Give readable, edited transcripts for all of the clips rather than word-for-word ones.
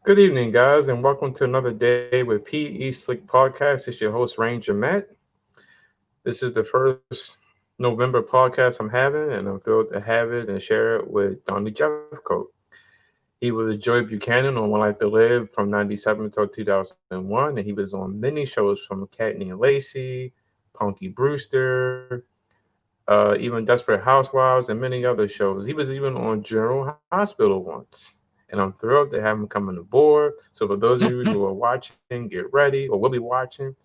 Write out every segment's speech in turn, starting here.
Good evening, guys, and welcome to another day with PE Slick Podcast. It's your host, Ranger Matt. This is the first November podcast I'm having, and I'm thrilled to have it and share it with Donnie Jeffcoat. He was Joy Buchanan on One Life to Live from 97 until 2001, and he was on many shows from Kattni and Lacey, Punky Brewster, even Desperate Housewives, and many other shows. He was even on General Hospital once. And I'm thrilled to have him come on the board. So for those of you who are watching, get ready, or will be watching,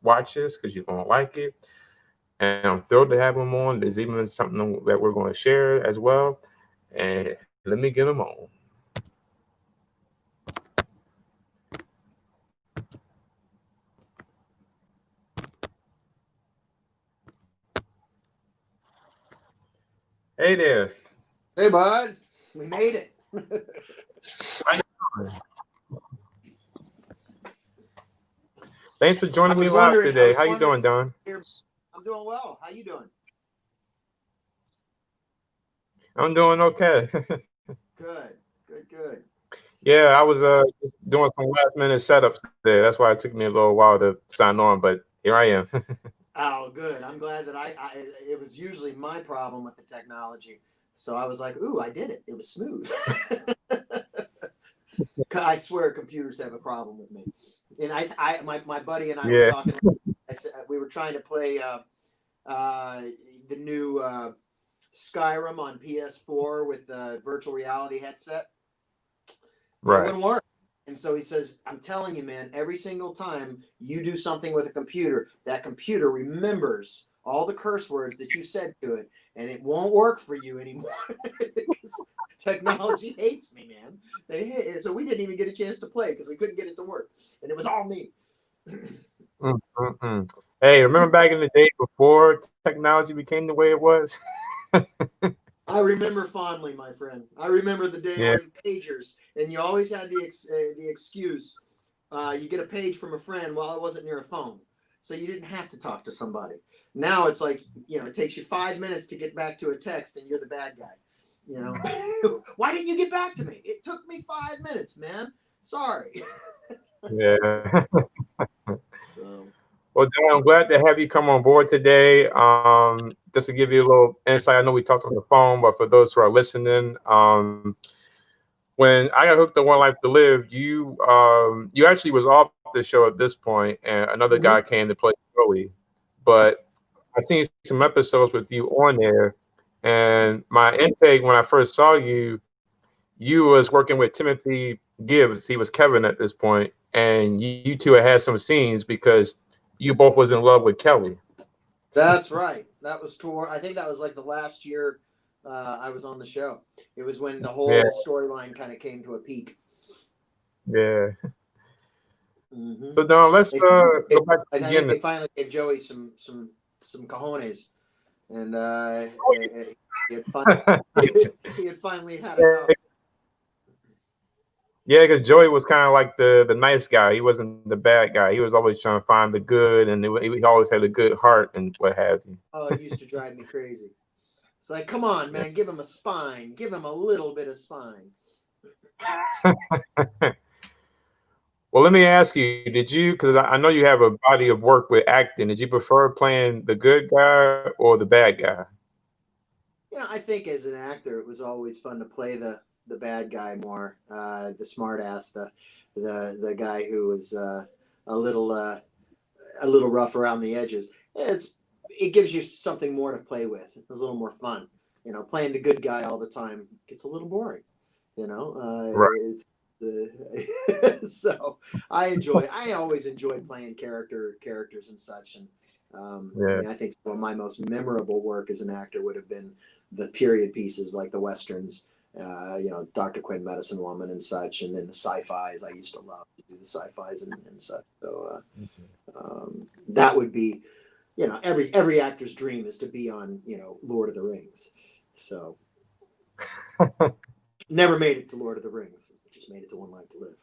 watch this because you're going to like it. And I'm thrilled to have him on. There's even something that we're going to share as well. And let me get him on. Hey there. Hey, bud. We made it. How you doing? Thanks for joining me live today. How you doing, Don? I'm doing well. How you doing? I'm doing okay. Good. Good. Yeah, I was just doing some last minute setups there. That's why it took me a little while to sign on, but here I am. Oh, good. I'm glad that it was usually my problem with the technology. So I was like, ooh, I did it. It was smooth. I swear computers have a problem with me. And my buddy and I were talking. I said we were trying to play the new Skyrim on PS4 with the virtual reality headset. Right. It wouldn't work. And so he says, I'm telling you, man, every single time you do something with a computer, that computer remembers all the curse words that you said to it, and it won't work for you anymore. Technology hates me, man. So we didn't even get a chance to play because we couldn't get it to work. And it was all me. Hey, remember back in the day before technology became the way it was? I remember fondly, my friend. I remember the day when pagers, and you always had the excuse, you get a page from a friend while it wasn't near a phone. So you didn't have to talk to somebody. Now it's like, it takes you 5 minutes to get back to a text and you're the bad guy. Why didn't you get back to me? It took me 5 minutes, man. Sorry. Yeah. Well, Dan, I'm glad to have you come on board today. Just to give you a little insight, I know we talked on the phone, but for those who are listening, when I got hooked on One Life to Live, you actually was off the show at this point, and another guy came to play Joey. But I've seen some episodes with you on there, and my intake when I first saw you, you was working with Timothy Gibbs. He was Kevin at this point, and you two had some scenes because you both was in love with Kelly. That's right. That was I think that was like the last year I was on the show. It was when the whole storyline kind of came to a peak. Yeah. So Don, let's go back to the beginning. I think they finally gave Joey some cojones, and he had finally had enough. Yeah, because Joey was kind of like the nice guy. He wasn't the bad guy. He was always trying to find the good, and he always had a good heart and what have you. Oh, it used to drive me crazy. It's like, come on, man, give him a spine. Give him a little bit of spine. Well, let me ask you, did you, because I know you have a body of work with acting, did you prefer playing the good guy or the bad guy? I think as an actor, it was always fun to play the bad guy more, the smart ass, the guy who was a little rough around the edges. It gives you something more to play with. It's a little more fun. Playing the good guy all the time gets a little boring. Right. So I always enjoyed playing characters and such. And I think some of my most memorable work as an actor would have been the period pieces like the Westerns, Dr. Quinn, Medicine Woman and such. And then the sci-fis. I used to love to do the sci-fis and such. So that would be, every actor's dream is to be on, Lord of the Rings. So never made it to Lord of the Rings. Just made it to One Life to Live.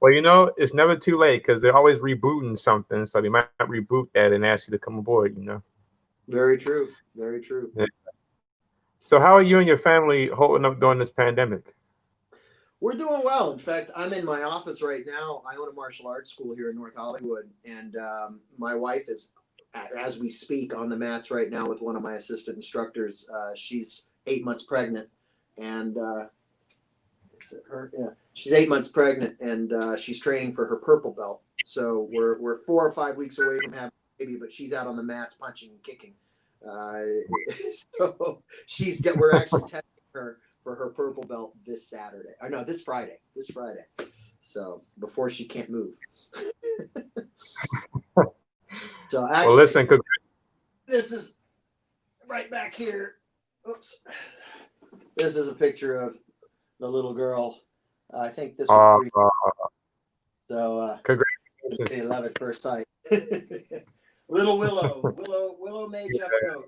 Well, it's never too late because they're always rebooting something. So they might reboot that and ask you to come aboard, Very true. Very true. Yeah. So how are you and your family holding up during this pandemic? We're doing well. In fact, I'm in my office right now. I own a martial arts school here in North Hollywood, and my wife is, as we speak, on the mats right now with one of my assistant instructors. She's 8 months pregnant, and is it her? Yeah, she's 8 months pregnant, and she's training for her purple belt. So we're 4 or 5 weeks away from having a baby, but she's out on the mats punching and kicking. Uh, so we're actually testing her for her purple belt this Saturday. Or no, this Friday. This Friday. So before she can't move. So actually, well, listen, this is right back here. Oops. This is a picture of the little girl. I think this was 3. So congratulations. they love at first sight. Little Willow May Jeffcoat.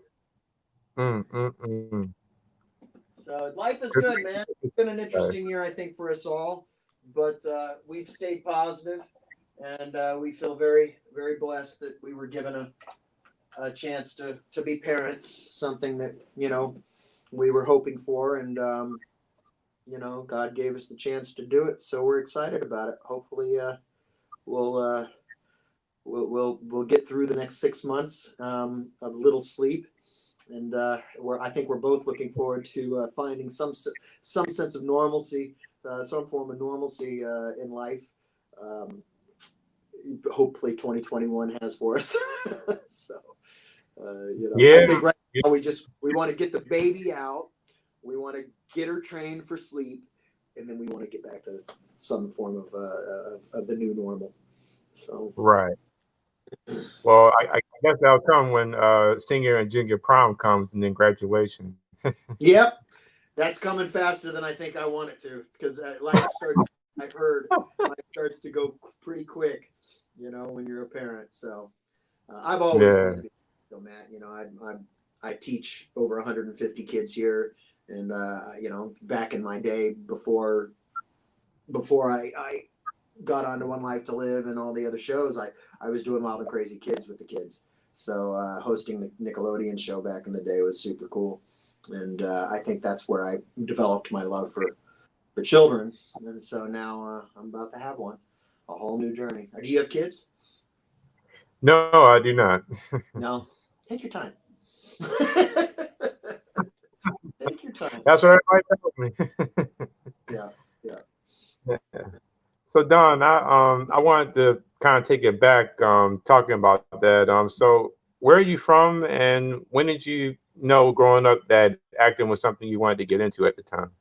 So life is good, man. It's been an interesting year, I think, for us all, but we've stayed positive, and we feel very, very blessed that we were given a chance to be parents, something that, we were hoping for, and, God gave us the chance to do it, so we're excited about it. Hopefully we'll get through the next 6 months of little sleep. And I think we're both looking forward to finding some sense of normalcy, some form of normalcy in life. Hopefully, 2021 has for us. So, yeah. I think right now we want to get the baby out, we want to get her trained for sleep, and then we want to get back to some form of the new normal. So right. Well, I guess that'll come when senior and junior prom comes, and then graduation. Yep, that's coming faster than I think I want it to, because life starts to go pretty quick, when you're a parent. So I've always wanted to be Matt. I teach over 150 kids here, and back in my day before I got onto One Life to Live and all the other shows, I was doing Wild and Crazy Kids with the kids. So hosting the Nickelodeon show back in the day was super cool. And I think that's where I developed my love for children. And so now I'm about to have a whole new journey. Do you have kids? No, I do not. No. Take your time. Take your time. That's what everybody tells me. Yeah. So Don, I wanted to kind of take it back, talking about that. So where are you from, and when did you know growing up that acting was something you wanted to get into at the time?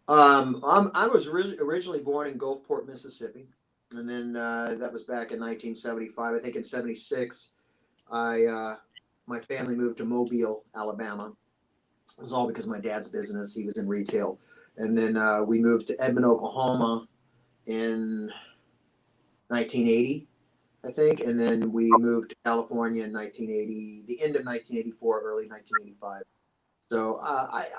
I was originally born in Gulfport, Mississippi, and then that was back in 1975. I think in '76, my family moved to Mobile, Alabama. It was all because of my dad's business. He was in retail. And then we moved to Edmond, Oklahoma in 1980, I think. And then we moved to California in 1980, the end of 1984, early 1985. So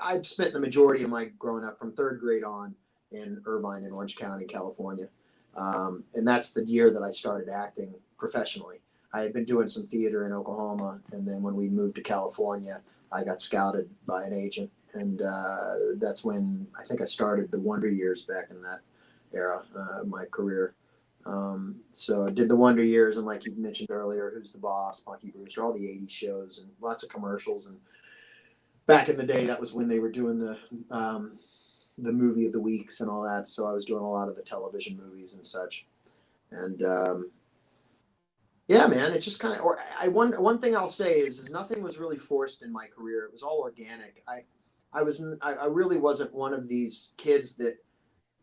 I've spent the majority of my growing up from third grade on in Irvine in Orange County, California. And that's the year that I started acting professionally. I had been doing some theater in Oklahoma. And then when we moved to California, I got scouted by an agent, and that's when I think I started the Wonder Years back in that era of my career. So I did the Wonder Years, and like you mentioned earlier, Who's the Boss, Punky Brewster, all the 80s shows, and lots of commercials. And back in the day, that was when they were doing the movie of the weeks and all that. So I was doing a lot of the television movies and such. And yeah, man, it just kind of, one thing I'll say is nothing was really forced in my career. It was all organic. I really wasn't one of these kids that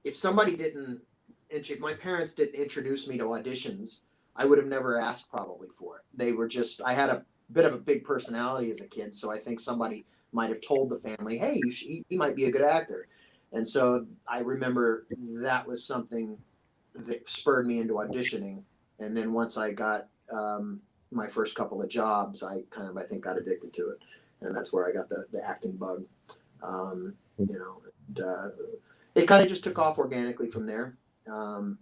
if my parents didn't introduce me to auditions, I would have never asked probably for it. They were just, I had a bit of a big personality as a kid. So I think somebody might have told the family, hey, you might be a good actor. And so I remember that was something that spurred me into auditioning. And then once I got my first couple of jobs, I think got addicted to it, and that's where I got the acting bug. It kind of just took off organically from there. And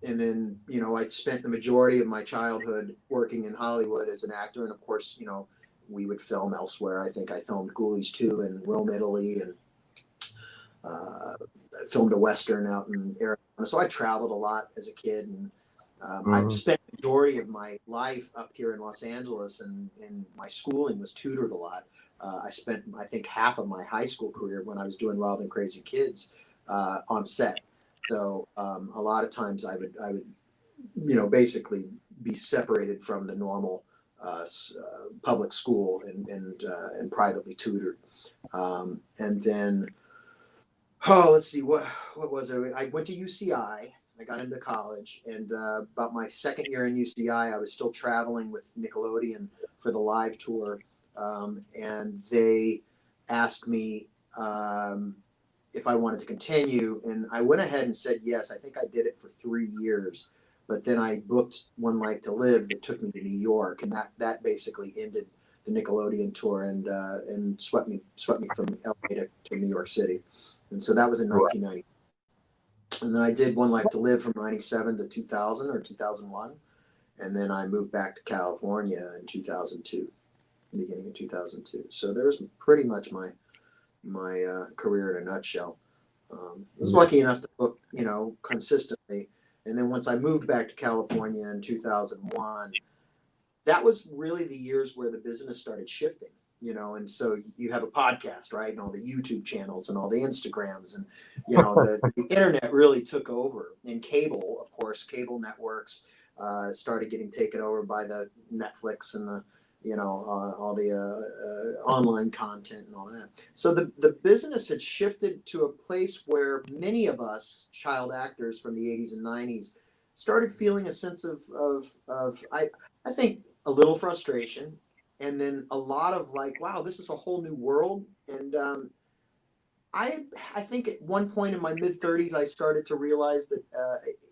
then I spent the majority of my childhood working in Hollywood as an actor, and of course we would film elsewhere. I think I filmed Ghoulies 2 in Rome, Italy, and filmed a Western out in Arizona. So I traveled a lot as a kid, and I've spent the majority of my life up here in Los Angeles, and my schooling was tutored a lot. I spent, I think, half of my high school career when I was doing Wild and Crazy Kids on set. So a lot of times I would, basically be separated from the normal public school and privately tutored. And then, let's see, what was it? I went to UCI. I got into college, and about my second year in UCI, I was still traveling with Nickelodeon for the live tour, and they asked me if I wanted to continue, and I went ahead and said yes. I think I did it for 3 years, but then I booked One Life to Live that took me to New York, and that basically ended the Nickelodeon tour and swept me from LA to New York City, and so that was in 1990. And then I did One Life to Live from 97 to 2000 or 2001. And then I moved back to California in 2002, beginning of 2002. So there's pretty much my career in a nutshell. I was lucky enough to book, consistently. And then once I moved back to California in 2001, that was really the years where the business started shifting. And so you have a podcast, right? And all the YouTube channels and all the Instagrams, and, the internet really took over. And cable, of course, cable networks started getting taken over by the Netflix and the, all the online content and all that. So the business had shifted to a place where many of us child actors from the 80s and 90s started feeling a sense of I think a little frustration. And then a lot of like, wow, this is a whole new world. And I think at one point in my mid-30s, I started to realize that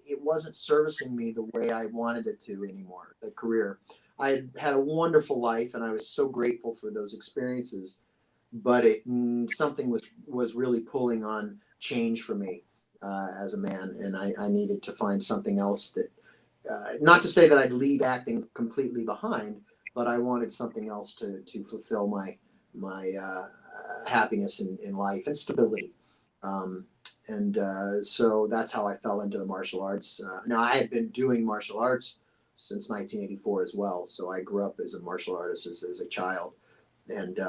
it wasn't servicing me the way I wanted it to anymore, the career. I had a wonderful life, and I was so grateful for those experiences. But something was really pulling on change for me as a man. And I needed to find something else that, not to say that I'd leave acting completely behind, but I wanted something else to fulfill my happiness in life and stability. So that's how I fell into the martial arts. Now, I had been doing martial arts since 1984 as well. So I grew up as a martial artist as a child. And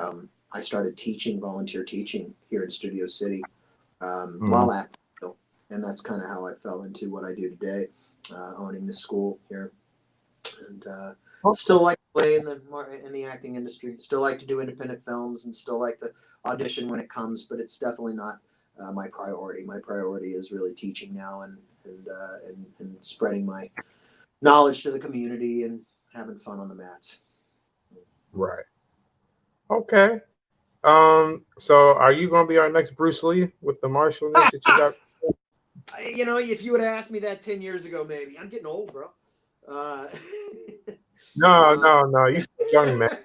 I started teaching, volunteer teaching here in Studio City while acting. And that's kind of how I fell into what I do today, owning this school here. And still like to play in the acting industry. Still like to do independent films, and still like to audition when it comes. But it's definitely not my priority. My priority is really teaching now and spreading my knowledge to the community and having fun on the mats. Right. Okay. So are you going to be our next Bruce Lee with the martialness that you got? If you would have asked me that 10 years ago, maybe. I'm getting old, bro. No. You still young, man.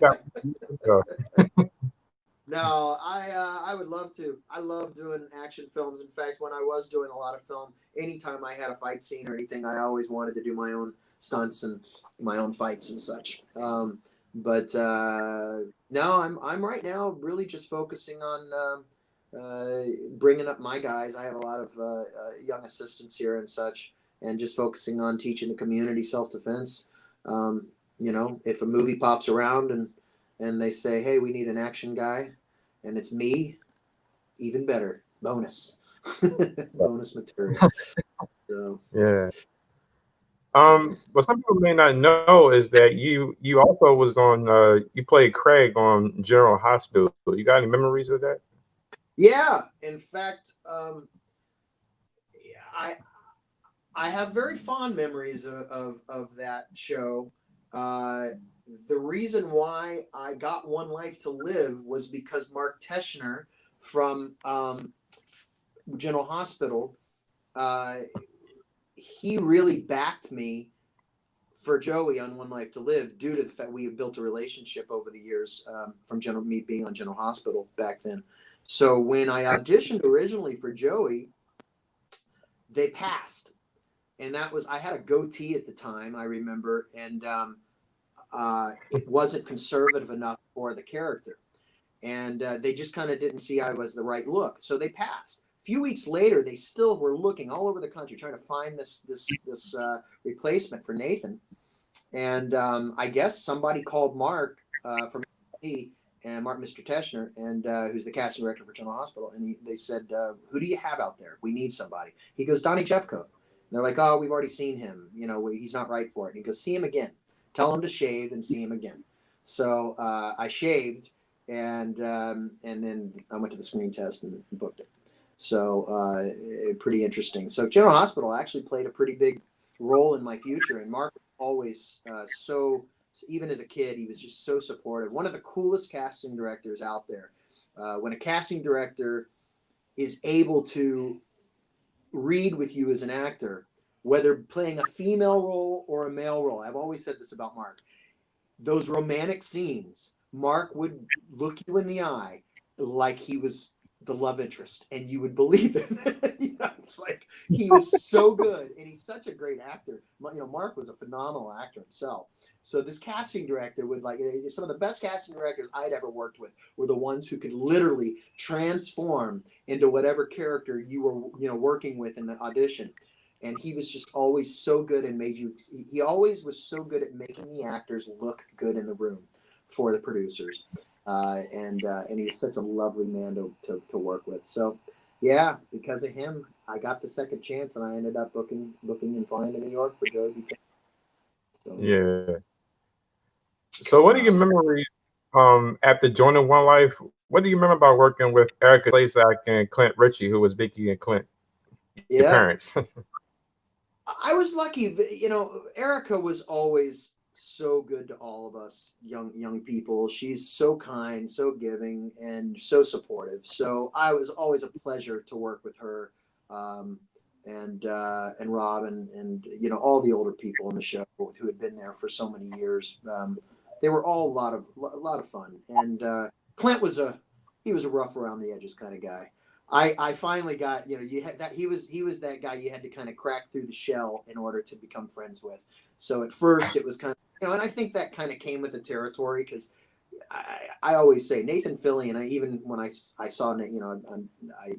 No, I would love to. I love doing action films. In fact, when I was doing a lot of film, anytime I had a fight scene or anything, I always wanted to do my own stunts and my own fights and such. But no, I'm right now really just focusing on bringing up my guys. I have a lot of young assistants here and such, and just focusing on teaching the community self-defense. If a movie pops around and they say, hey, we need an action guy, and it's me, even better, bonus bonus material. So Yeah. What some people may not know is that you also was on you played Craig on General Hospital. You got any memories of that? yeah, in fact, I have very fond memories of that show. The reason why I got One Life to Live was because Mark Teschner from General Hospital, he really backed me for Joey on One Life to Live due to the fact we had built a relationship over the years from me being on General Hospital back then. So when I auditioned originally for Joey, they passed. And I had a goatee at the time, I remember. And it wasn't conservative enough for the character. And they just kind of didn't see I was the right look. So they passed. A few weeks later, they still were looking all over the country trying to find this replacement for Nathan. And I guess somebody called Mark from AT&T and Mark, Mr. Teschner, and who's the casting director for General Hospital. And they said, who do you have out there? We need somebody. He goes, Donnie Jeffcoat. And they're like, oh, we've already seen him. You know, he's not right for it. And he goes, see him again. Tell him to shave and see him again. So I shaved, and then I went to the screen test and booked it. So pretty interesting. So General Hospital actually played a pretty big role in my future. And Mark always so, even as a kid, he was just so supportive. One of the coolest casting directors out there. When a casting director is able to read with you as an actor, whether playing a female role or a male role. I've always said this about Mark. Those romantic scenes, Mark would look you in the eye like he was the love interest, and you would believe it. You know, it's like he was so good, and he's such a great actor. You know, Mark was a phenomenal actor himself. So this casting director would, like, some of the best casting directors I'd ever worked with were the ones who could literally transform into whatever character you were, you know, working with in the audition. And he was just always so good and he always was so good at making the actors look good in the room for the producers. And he was such a lovely man to work with. So, yeah, because of him, I got the second chance, and I ended up booking and flying to New York for Joey Buchanan. So, yeah. So, what are your memories after joining One Life? What do you remember about working with Erica Slezak and Clint Ritchie, who was Vicky and Clint, your parents? I was lucky. You know, Erica was always so good to all of us young people. She's so kind, so giving, and so supportive. So I was always a pleasure to work with her, and Rob and you know, all the older people on the show who had been there for so many years. They were all a lot of fun. And Clint was a rough around the edges kind of guy. I finally got, you know, you had that he was that guy you had to kind of crack through the shell in order to become friends with. So at first it was kind of, you know, and I think that kind of came with the territory, because I always say Nathan Fillion, and even when I saw, you know, I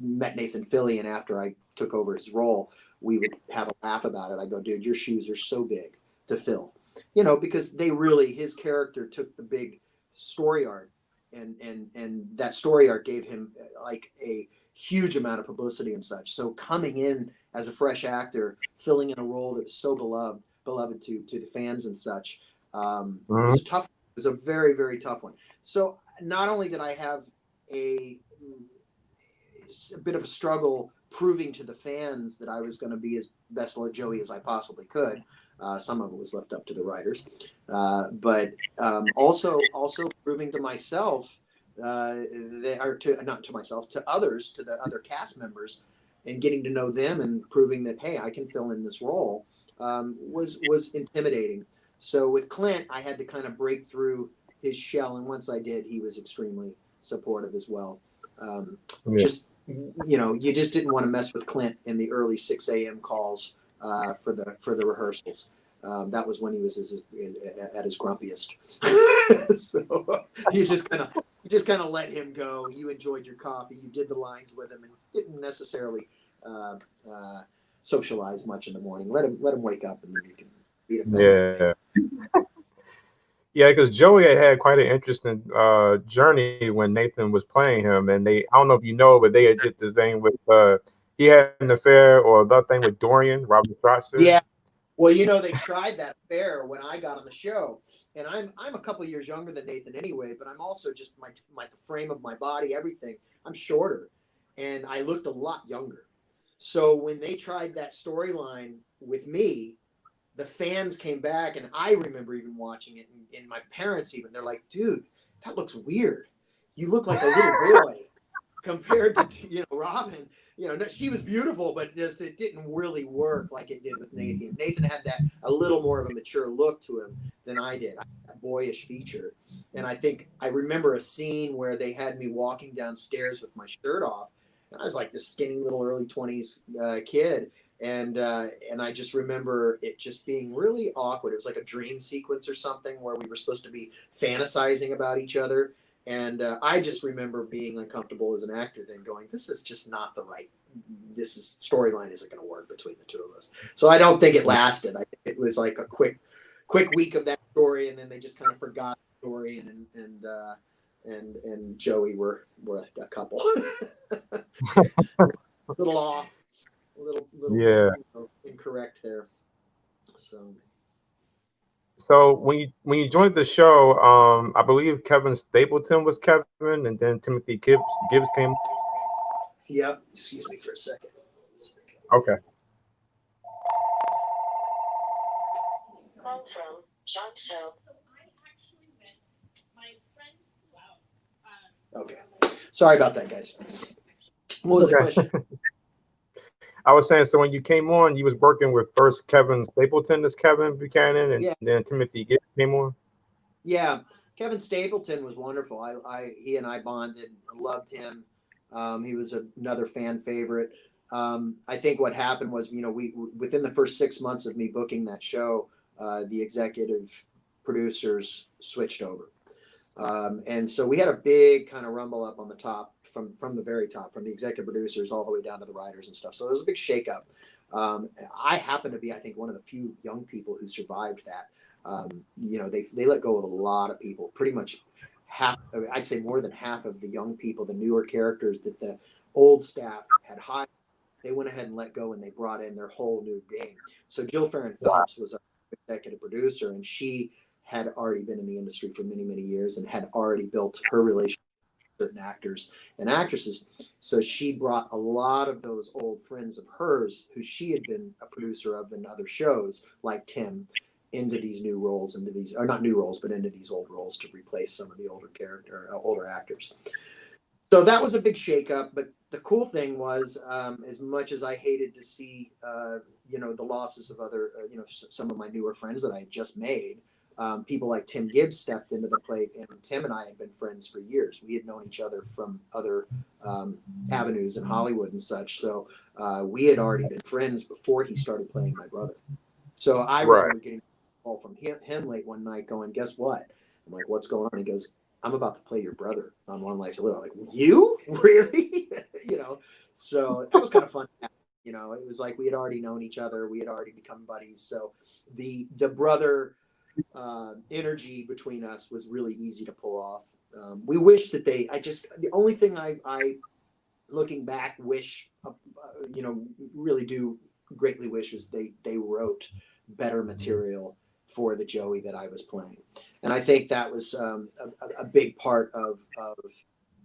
met Nathan Fillion after I took over his role, we would have a laugh about it. I go, dude, your shoes are so big to fill, you know, because his character took the big story arc. And that story arc gave him like a huge amount of publicity and such. So coming in as a fresh actor, filling in a role that was so beloved to the fans and such, was a tough. It was a very, very tough one. So not only did I have a bit of a struggle proving to the fans that I was going to be as best like Joey as I possibly could. Some of it was left up to the writers, but also proving to myself, to others, to the other cast members, and getting to know them and proving that, hey, I can fill in this role, was intimidating. So with Clint, I had to kind of break through his shell, and once I did, he was extremely supportive as well. Just, you know, you just didn't want to mess with Clint in the early 6 a.m. calls for the rehearsals. That was when he was at his grumpiest. So you just kind of let him go. You enjoyed your coffee. You did the lines with him, and didn't necessarily socialize much in the morning. Let him wake up, and then you can beat him down. Yeah, because Joey had quite an interesting journey when Nathan was playing him, and I don't know if you know, but they had did this thing with he had an affair or the thing with Dorian, Robert Strasser. Yeah. Well, you know, they tried that affair when I got on the show, and I'm a couple years younger than Nathan anyway, but I'm also just my frame of my body, everything. I'm shorter, and I looked a lot younger. So when they tried that storyline with me, the fans came back, and I remember even watching it, and my parents even, they're like, dude, that looks weird. You look like a little boy compared to, you know, Robin. You know, she was beautiful, but just it didn't really work like it did with Nathan. Nathan had a little more of a mature look to him than I did, a boyish feature. And I remember a scene where they had me walking downstairs with my shirt off, and I was like this skinny little early 20s kid, And I just remember it just being really awkward. It was like a dream sequence or something where we were supposed to be fantasizing about each other. And I just remember being uncomfortable as an actor, then going, this is just not the right, storyline isn't going to work between the two of us. So I don't think it lasted. I think it was like a quick week of that story, and then they just kind of forgot the story, and Joey were a couple. A little off, a little Yeah. Incorrect there. So when you joined the show, I believe Kevin Stapleton was Kevin, and then Timothy Gibbs came. Yep. Excuse me for a second. Okay. Call from John Show. Okay. Sorry about that, guys. What was the question? I was saying, so when you came on, you was working with first Kevin Stapleton as Kevin Buchanan, and then Timothy Gibbs came on. Yeah, Kevin Stapleton was wonderful. He and I bonded. I loved him. He was another fan favorite. I think what happened was, we within the first 6 months of me booking that show, the executive producers switched over. And so we had a big kind of rumble up on the top from the very top, from the executive producers all the way down to the writers and stuff. So it was a big shakeup. I happen to be, I think, one of the few young people who survived that. They let go of a lot of people, pretty much I'd say more than half of the young people, the newer characters that the old staff had hired, they went ahead and let go, and they brought in their whole new game. So Jill Farron Phelps was our executive producer, and she had already been in the industry for many, many years and had already built her relationship with certain actors and actresses. So she brought a lot of those old friends of hers who she had been a producer of in other shows, like Tim, into these new roles, or not new roles, but into these old roles to replace some of the older actors. So that was a big shakeup. But the cool thing was, as much as I hated to see, the losses of other, some of my newer friends that I had just made, people like Tim Gibbs stepped into the plate, and Tim and I had been friends for years. We had known each other from other avenues in Hollywood and such. So we had already been friends before he started playing my brother. So I remember getting a call from him late one night going, guess what? I'm like, what's going on? He goes, I'm about to play your brother on One Life to Live. I'm like, you? Really? So that was kind of fun. It was like we had already known each other. We had already become buddies. So the brother energy between us was really easy to pull off. We wish that the only thing I looking back, really do greatly wish was they wrote better material for the Joey that I was playing. And I think that was a big part of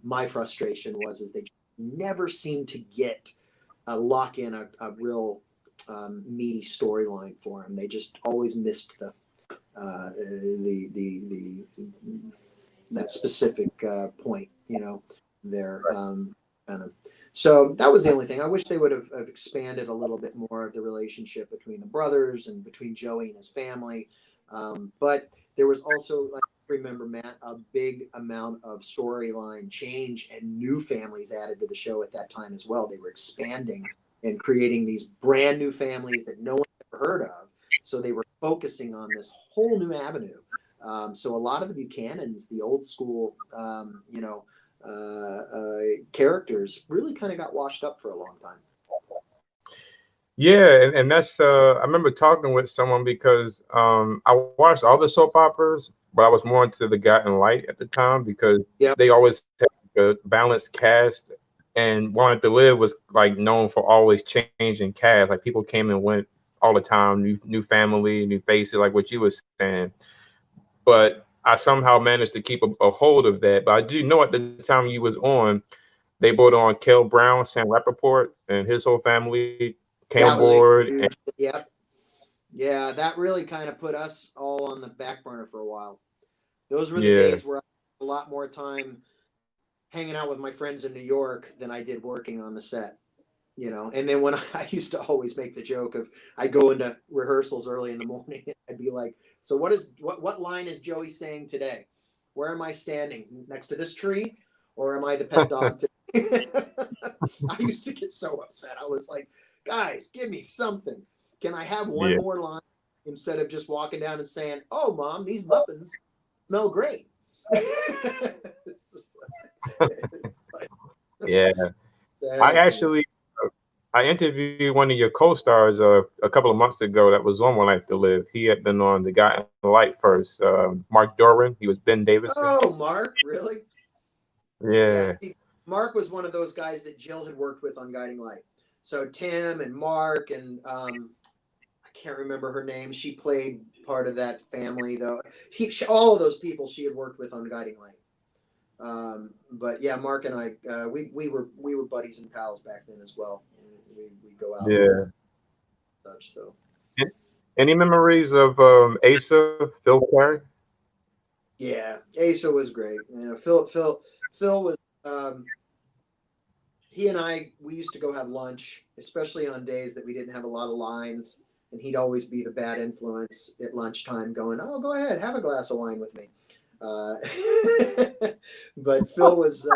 my frustration is they never seemed to get lock in a real meaty storyline for him. They just always missed that specific point, there kind of. So that was the only thing. I wish they would have expanded a little bit more of the relationship between the brothers and between Joey and his family. But there was also, like, remember, Matt, a big amount of storyline change and new families added to the show at that time as well. They were expanding and creating these brand new families that no one ever heard of. So they were focusing on this whole new avenue. So a lot of the Buchanans, the old school, characters really kind of got washed up for a long time. Yeah, and that's I remember talking with someone because I watched all the soap operas, but I was more into The Guiding Light at the time because they always had a balanced cast, and Wanted to Live was like known for always changing cast. Like people came and went all the time, new family, new faces, like what you were saying. But I somehow managed to keep a hold of that. But I do know at the time you was on, they brought on Kel Brown, Sam Rappaport, and his whole family came aboard. Yeah, that really kind of put us all on the back burner for a while. Those were the days where I had a lot more time hanging out with my friends in New York than I did working on the set. And then when I used to always make the joke of I'd go into rehearsals early in the morning, I'd be like, so what line is Joey saying today? Where am I standing? Next to this tree? Or am I the pet dog? I used to get so upset. I was like, guys, give me something. Can I have one more line instead of just walking down and saying, "Oh, Mom, these muffins smell great." Yeah. I interviewed one of your co-stars a couple of months ago that was on One Life to Live. He had been on The Guiding Light first. Mark Doran. He was Ben Davidson. Oh, Mark, really? Yeah. See, Mark was one of those guys that Jill had worked with on Guiding Light. So Tim and Mark and I can't remember her name. She played part of that family, though. All of those people she had worked with on Guiding Light. But yeah, Mark and I, we were buddies and pals back then as well. We go out and such. So, any memories of Asa, Phil Perry? Yeah, Asa was great. You know, Phil was. He and we used to go have lunch, especially on days that we didn't have a lot of lines, and he'd always be the bad influence at lunchtime, going, "Oh, go ahead, have a glass of wine with me." But Phil was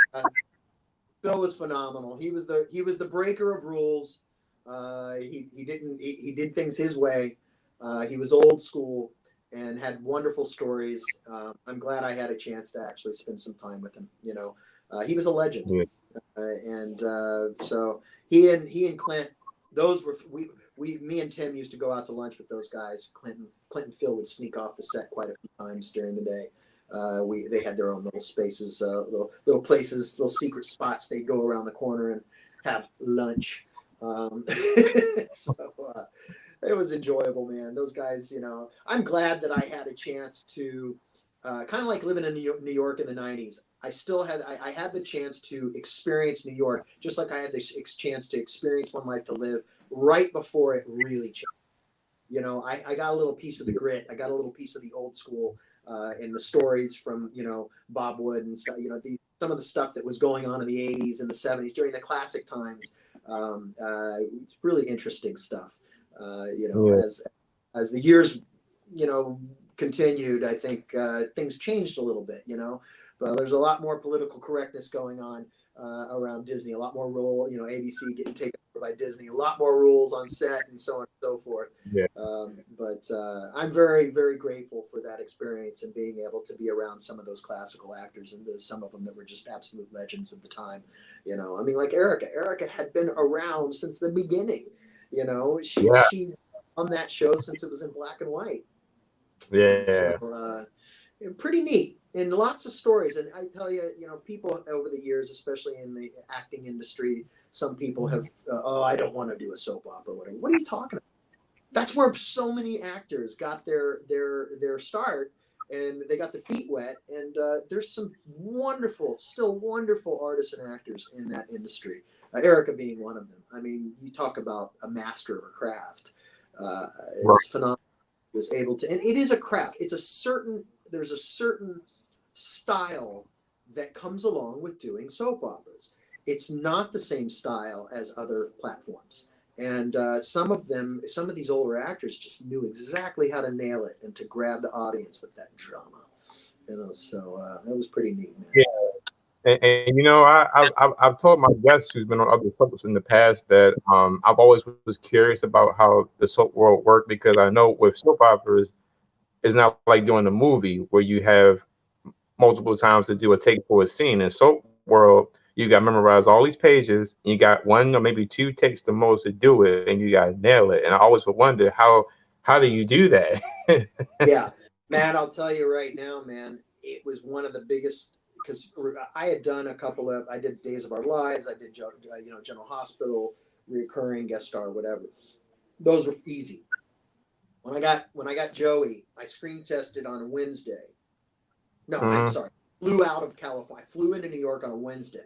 phenomenal. He was the breaker of rules. He did things his way. He was old school and had wonderful stories. I'm glad I had a chance to actually spend some time with him. You know, he was a legend. Yeah. So he and Clint, those were me and Tim used to go out to lunch with those guys. Clint and Phil would sneak off the set quite a few times during the day. They had their own little spaces, little places, little secret spots. They'd go around the corner and have lunch. It was enjoyable, man. Those guys, you know, I'm glad that I had a chance to kind of like living in New York in the 90s. I had the chance to experience New York, just like I had the chance to experience One Life to Live right before it really changed. You know, I got a little piece of the grit. I got a little piece of the old school and the stories from, you know, Bob Wood and stuff, you know, some of the stuff that was going on in the 80s and the 70s during the classic times. Really interesting stuff. You know, as the years, you know, continued, I think things changed a little bit, you know, but there's a lot more political correctness going on around Disney, a lot more role, you know, ABC getting taken over by Disney, a lot more rules on set and so on and so forth. Yeah. But I'm very, very grateful for that experience and being able to be around some of those classical actors and some of them that were just absolute legends of the time. You know, I mean, like Erica had been around since the beginning. You know, she on that show since it was in black and white. Yeah. So, pretty neat and lots of stories. And I tell you, you know, people over the years, especially in the acting industry, some people have, I don't want to do a soap opera. Whatever. What are you talking about? That's where so many actors got their start, and they got their feet wet. And there's some still wonderful artists and actors in that industry. Erica being one of them. I mean, you talk about a master of a craft. It's phenomenal. Was able to, and it is a craft. There's a certain style that comes along with doing soap operas. It's not the same style as other platforms. And some of these older actors just knew exactly how to nail it and to grab the audience with that drama. You know, so that was pretty neat, man. Yeah. And you know, I've told my guests who's been on other soaps in the past that I've always was curious about how the soap world worked, because I know with soap operas, it's not like doing a movie where you have multiple times to do a take for a scene. In soap world, you got to memorize all these pages. You got one or maybe two takes the most to do it, and you got to nail it. And I always would wonder how do you do that? Yeah, Matt, I'll tell you right now, man, it was one of the biggest, because I had done I did Days of Our Lives, I did, you know, General Hospital, recurring guest star, whatever. Those were easy. When I got Joey, I screen tested on a Wednesday. No, I'm sorry. Flew out of California. I flew into New York on a Wednesday.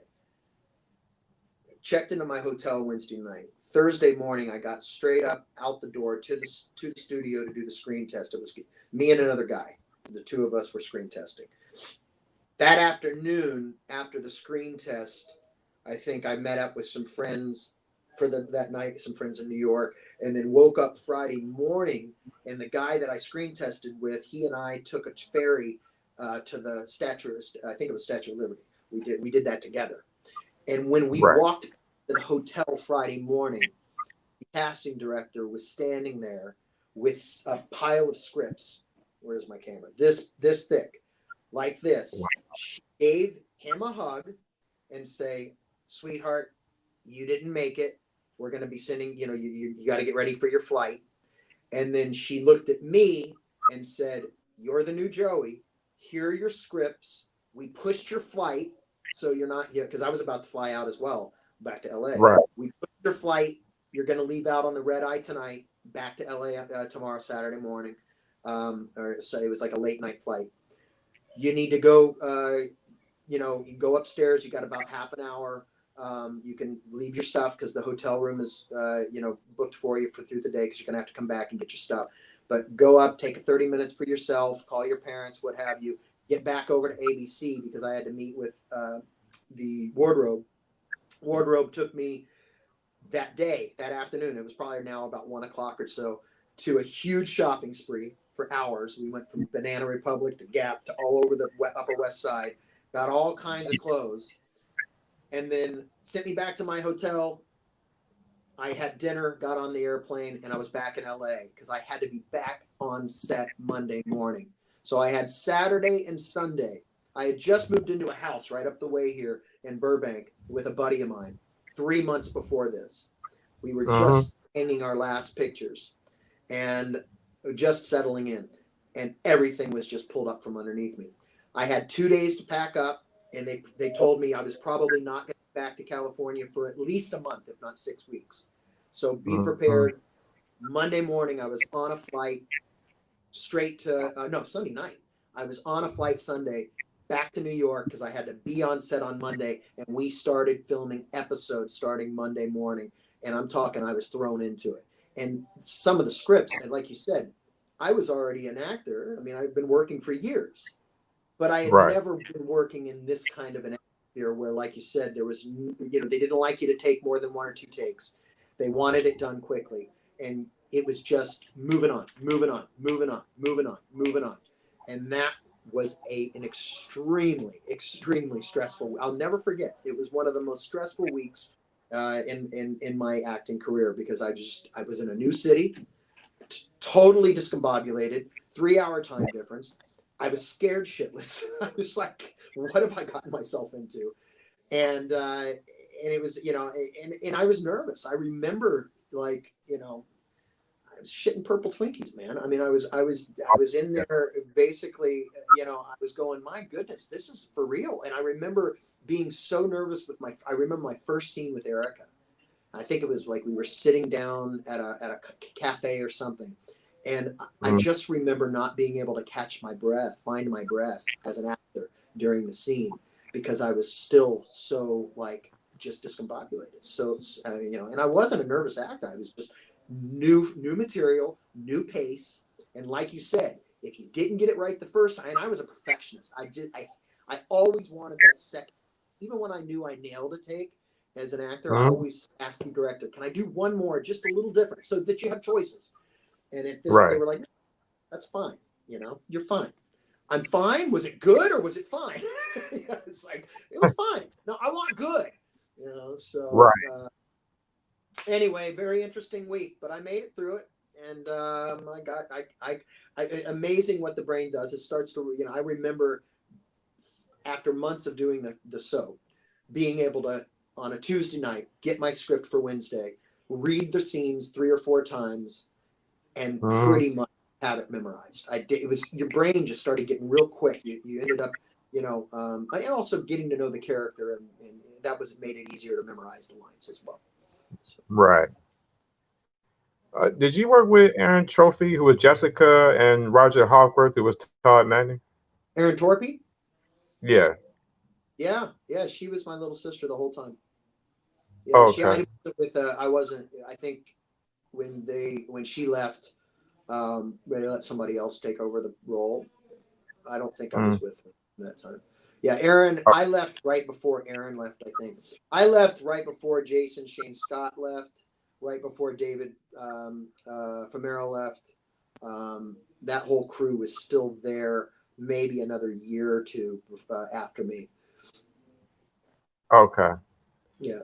Checked into my hotel Wednesday night. Thursday morning, I got straight up out the door to the studio to do the screen test. It was me and another guy. The two of us were screen testing. That afternoon, after the screen test, I think I met up with some friends for that night, some friends in New York, and then woke up Friday morning, and the guy that I screen tested with, he and I took a ferry to the Statue, I think it was Statue of Liberty. We did that together. And when we walked to the hotel Friday morning, we casting director was standing there with a pile of scripts. Where's my camera? This thick, like this. She gave him a hug and say, "Sweetheart, you didn't make it. We're going to be sending, you got to get ready for your flight." And then she looked at me and said, "You're the new Joey. Here are your scripts. We pushed your flight. So you're not here," because I was about to fly out as well, back to LA. Right. We pushed your flight. You're going to leave out on the red eye tonight, back to LA tomorrow, Saturday morning. Or so it was like a late night flight. You need to go, you go upstairs. You got about half an hour. You can leave your stuff because the hotel room is, booked for you through the day, because you're going to have to come back and get your stuff. But go up, take 30 minutes for yourself, call your parents, what have you. Get back over to ABC because I had to meet with the wardrobe. Wardrobe took me that afternoon. It was probably now about 1 o'clock or so, to a huge shopping spree for hours. We went from Banana Republic to Gap to all over the Upper West Side, got all kinds of clothes, and then sent me back to my hotel. I had dinner, got on the airplane, and I was back in LA because I had to be back on set Monday morning. So I had Saturday and Sunday. I had just moved into a house right up the way here in Burbank with a buddy of mine 3 months before this. We were just hanging our last pictures and just settling in, and everything was just pulled up from underneath me. I had 2 days to pack up, and they told me I was probably not going to get back to California for at least a month, if not 6 weeks. So be prepared. Monday morning, I was on a flight straight to, Sunday night. I was on a flight Sunday back to New York because I had to be on set on Monday, and we started filming episodes starting Monday morning. And I'm talking, I was thrown into it. And some of the scripts, and like you said, I was already an actor. I mean, I've been working for years, but I had never been working in this kind of an atmosphere where, like you said, there was, they didn't like you to take more than 1 or 2 takes. They wanted it done quickly. And it was just moving on. And that was an extremely, extremely stressful. I'll never forget. It was one of the most stressful weeks in my acting career, because I was in a new city, totally discombobulated, 3-hour time difference. I was scared shitless. I was like, what have I gotten myself into? And it was, and I was nervous. I remember, like, I was shitting purple Twinkies, man. I mean, I was in there basically, I was going, my goodness, this is for real. And I remember being so nervous with I remember my first scene with Erica. I think it was like we were sitting down at a cafe or something. And I just remember not being able to find my breath as an actor during the scene, because I was still so, like, just discombobulated. So, and I wasn't a nervous actor. I was just new material, new pace. And like you said, if you didn't get it right the first time, and I was a perfectionist. I always wanted that second, even when I knew I nailed a take as an actor, I always asked the director, can I do one more, just a little different, so that you have choices? And at this, they were like, that's fine. You're fine. I'm fine. Was it good or was it fine? It's like, it was fine. No, I want good. So anyway, very interesting week, but I made it through it. And amazing what the brain does. It starts to, I remember after months of doing the soap, being able to, on a Tuesday night, get my script for Wednesday, read the scenes 3 or 4 times, and pretty much have it memorized. It was, your brain just started getting real quick. You ended up, and also getting to know the character, and that made it easier to memorize the lines as well. So. Right. Did you work with Erin Trophy, who was Jessica, and Roger Hawkworth, who was Todd Manning? Erin Torpy? Yeah. Yeah. She was my little sister the whole time. Yeah, okay. I wasn't. I think when she left, they let somebody else take over the role. I don't think I was with her that time. Yeah, Erin. I left right before Erin left. I think I left right before Jason Shane Scott left. Right before David Famero left. That whole crew was still there. Maybe another year or 2 after me. Okay. Yeah.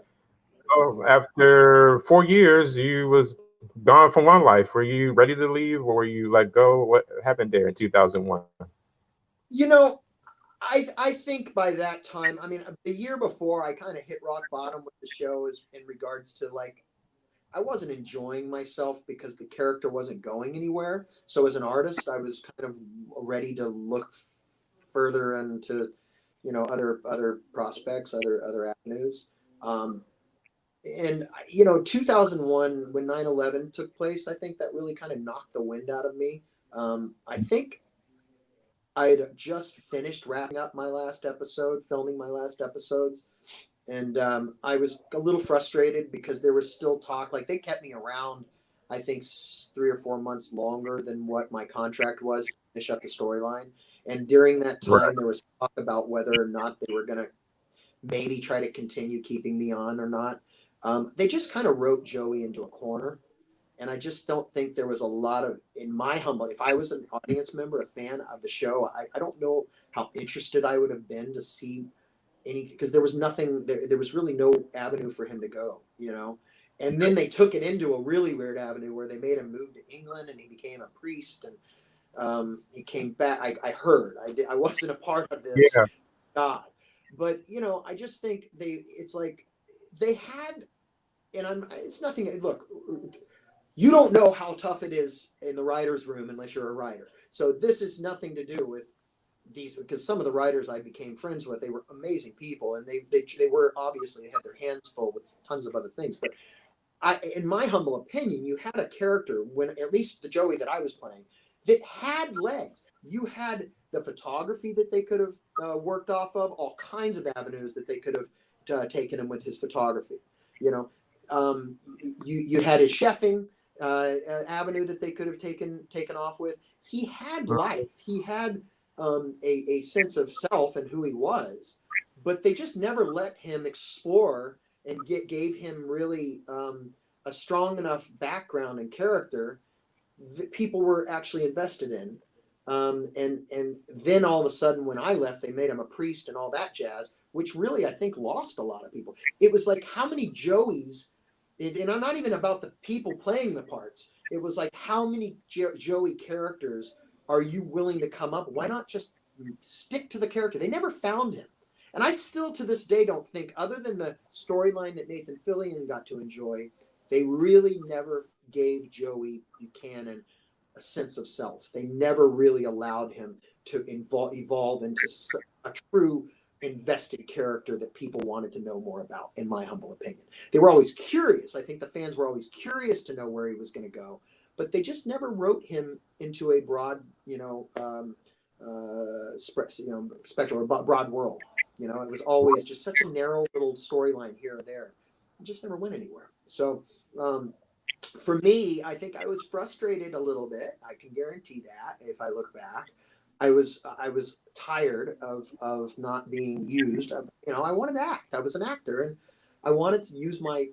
So after 4 years, you was gone from one life. Were you ready to leave, or were you let go? What happened there in 2001? You know, I think by that time, I mean, the year before, I kind of hit rock bottom with the show is in regards to like I wasn't enjoying myself because the character wasn't going anywhere. So as an artist, I was kind of ready to look further into, other prospects, other avenues. Um, and 2001 when 9/11 took place, I think that really kind of knocked the wind out of me. I think I'd just finished wrapping up my last episode, filming my last episodes, and I was a little frustrated because there was still talk. Like they kept me around, I think 3 or 4 months longer than what my contract was to finish up the storyline. And during that Right. time, there was talk about whether or not they were going to maybe try to continue keeping me on or not. They just kind of wrote Joey into a corner. And I just don't think there was a lot of, in my humble, if I was an audience member, a fan of the show, I don't know how interested I would have been to see anything because there was nothing there was really no avenue for him to go. And then they took it into a really weird avenue where they made him move to England and he became a priest and he came back. I heard I wasn't a part of this, Yeah. God, but I just think it's like they had, and it's nothing. Look, you don't know how tough it is in the writer's room unless you're a writer. So this is nothing to do with these, because some of the writers I became friends with, they were amazing people, and they were obviously, they had their hands full with tons of other things. But in my humble opinion, you had a character, when at least the Joey that I was playing, that had legs. You had the photography that they could have worked off of, all kinds of avenues that they could have taken him with his photography. You know, you had his chefing avenue that they could have taken off with. He had life. He had a sense of self and who he was, but they just never let him explore and gave him really a strong enough background and character that people were actually invested in. And then all of a sudden, when I left, they made him a priest and all that jazz, which really I think lost a lot of people. It was like how many Joeys, and I'm not even about the people playing the parts. It was like how many Joey characters are you willing to come up? Why not just stick to the character? They never found him. And I still to this day don't think, other than the storyline that Nathan Fillion got to enjoy, they really never gave Joey Buchanan a sense of self. They never really allowed him to evolve into a true invested character that people wanted to know more about, in my humble opinion. They were always curious. I think the fans were always curious to know where he was going to go, but they just never wrote him into a broad, spectrum, or broad world. It was always just such a narrow little storyline here or there. It just never went anywhere. So for me, I think I was frustrated a little bit. I can guarantee that if I look back. I was tired of not being used. I wanted to act. I was an actor, and I wanted to use my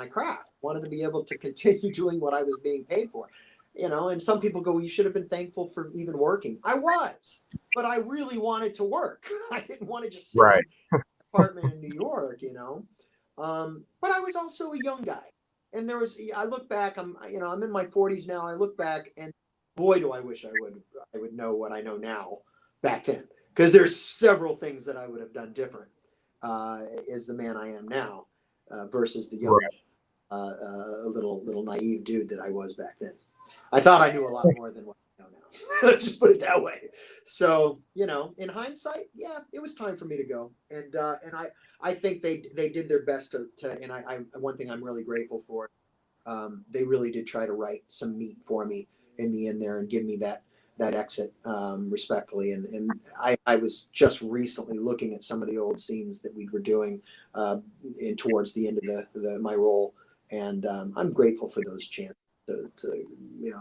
craft. I wanted to be able to continue doing what I was being paid for. And some people go, well, you should have been thankful for even working. I was, but I really wanted to work. I didn't want to just sit Right. in an apartment in New York, But I was also a young guy. And I look back, I'm in my 40s now. I look back and boy, do I wish I would know what I know now back then. Because there's several things that I would have done different as the man I am now versus the young, little naive dude that I was back then. I thought I knew a lot more than what I know now. Let's just put it that way. So, in hindsight, yeah, it was time for me to go. And I think they did their best to and I one thing I'm really grateful for, they really did try to write some meat for me in the end there and give me that exit respectfully. And I was just recently looking at some of the old scenes that we were doing towards the end of my role. And I'm grateful for those chances to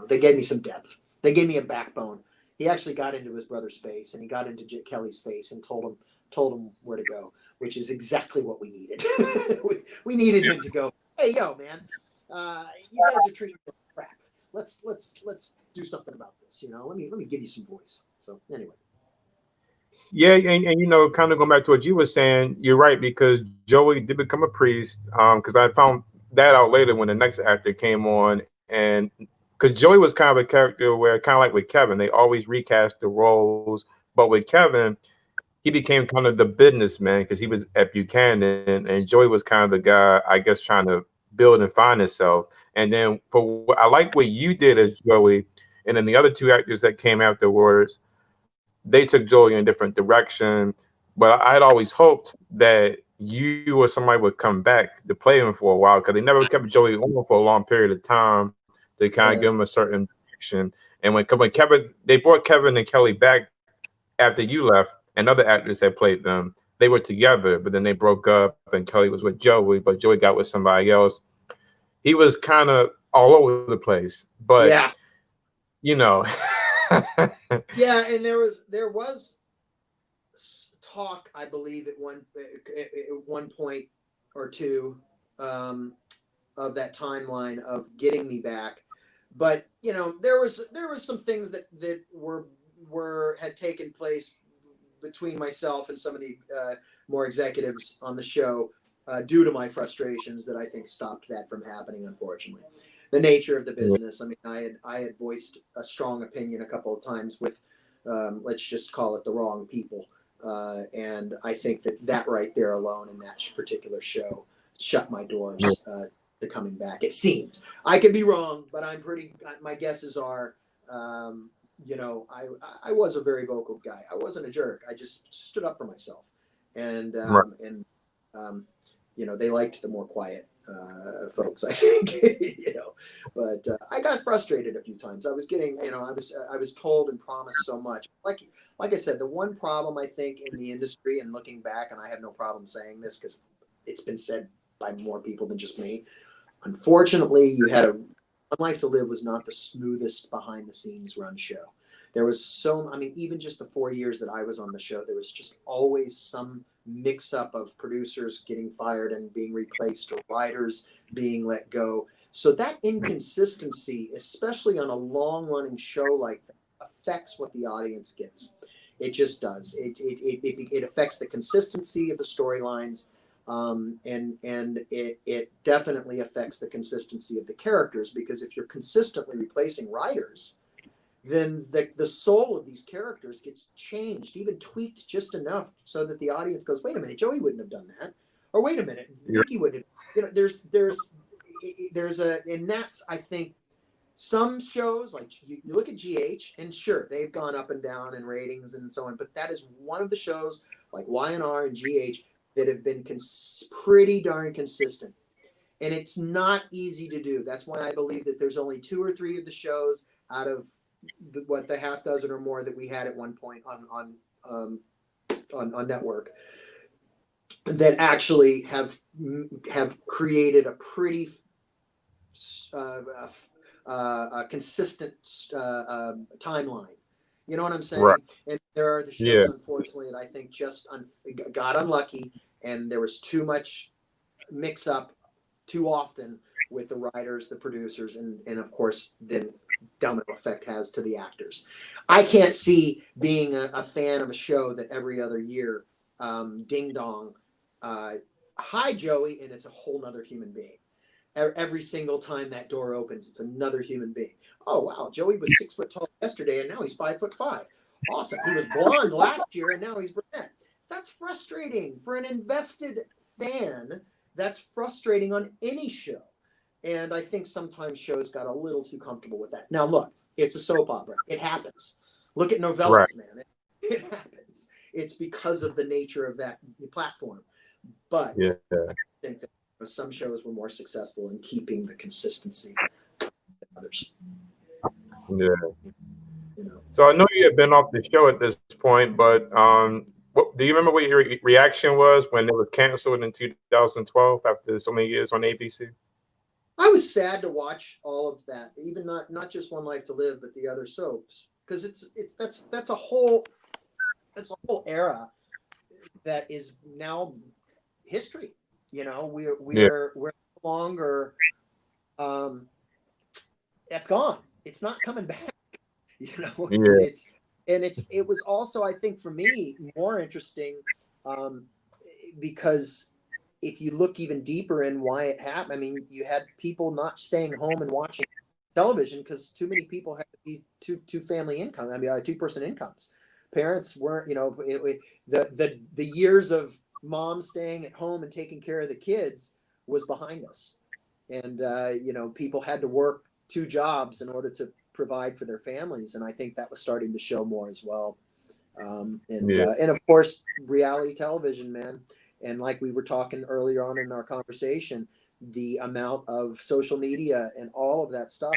they gave me some depth. They gave me a backbone. He actually got into his brother's face, and he got into Kelly's face and told him where to go, which is exactly what we needed. we needed him to go, hey, yo, man, you guys are treating me like crap. Let's do something about this. Let me give you some voice. So anyway. Yeah, and kind of going back to what you were saying, you're right, because Joey did become a priest. Because I found that out later when the next actor came on, And because Joey was kind of a character where, kind of like with Kevin, they always recast the roles. But with Kevin, he became kind of the businessman because he was at Buchanan, and Joey was kind of the guy, I guess, trying to build and find himself. And then I like what you did as Joey, and then the other two actors that came afterwards, they took Joey in a different direction. But I had always hoped that you or somebody would come back to play him for a while because they never kept Joey on for a long period of time to kind of give him a certain direction. And when Kevin, they brought Kevin and Kelly back after you left, and other actors had played them. They were together, but then they broke up, and Kelly was with Joey, but Joey got with somebody else. He was kind of all over the place, but Yeah. you know. Yeah, and there was talk, I believe, at one point or two, of that timeline of getting me back, but there was some things that had taken place between myself and some of the more executives on the show, due to my frustrations, that I think stopped that from happening. Unfortunately, the nature of the business. I mean, I had voiced a strong opinion a couple of times with, let's just call it, the wrong people, and I think that right there alone in that particular show shut my doors to coming back. It seemed. I could be wrong, but my guesses are. I was a very vocal guy. I wasn't a jerk. I just stood up for myself, and they liked the more quiet folks, I think. But I got frustrated a few times. I was getting, I was told and promised so much. Like I said, the one problem I think in the industry, and looking back, and I have no problem saying this because it's been said by more people than just me. Unfortunately, One Life to Live was not the smoothest behind the scenes run show. There was even just the 4 years that I was on the show, there was just always some mix up of producers getting fired and being replaced, or writers being let go. So that inconsistency, especially on a long running show like that, affects what the audience gets. It just does. It affects the consistency of the storylines. And it definitely affects the consistency of the characters, because if you're consistently replacing writers, then the soul of these characters gets changed, even tweaked just enough so that the audience goes, wait a minute, Joey wouldn't have done that. Or wait a minute, Vicky wouldn't have. And that's, I think, some shows, like you look at GH, and sure, they've gone up and down in ratings and so on, but that is one of the shows like Y&R and GH that have been pretty darn consistent. And it's not easy to do. That's why I believe that there's only 2 or 3 of the shows out of the half dozen or more that we had at one point on network that actually have created a pretty consistent timeline. You know what I'm saying? Right. And there are the shows, unfortunately, that I think just got unlucky, and there was too much mix up too often with the writers, the producers, and of course, then domino effect has to the actors. I can't see being a fan of a show that every other year, ding dong, hi Joey, and it's a whole nother human being. Every single time that door opens, it's another human being. Oh wow, Joey was 6 foot tall yesterday, and now he's 5'5". Awesome. He was blonde last year, and now he's brunette. That's frustrating for an invested fan. That's frustrating on any show. And I think sometimes shows got a little too comfortable with that. Now, look, it's a soap opera. It happens. Look at novellas, man. It happens. It's because of the nature of that platform. But I think that some shows were more successful in keeping the consistency than others. Yeah. So I know you have been off the show at this point, but do you remember what your reaction was when it was canceled in 2012 after so many years on ABC? I was sad to watch all of that, even not just One Life to Live, but the other soaps, because that's a whole era that is now history. We're no longer. That's gone. It's not coming back. It was also, I think, for me, more interesting, because if you look even deeper in why it happened, I mean, you had people not staying home and watching television because too many people had to be two family income. I mean, 2-person incomes. Parents weren't, the years of mom staying at home and taking care of the kids was behind us. And, people had to work 2 jobs in order to provide for their families. And I think that was starting to show more as well. And of course, reality television, man. And like we were talking earlier on in our conversation, the amount of social media and all of that stuff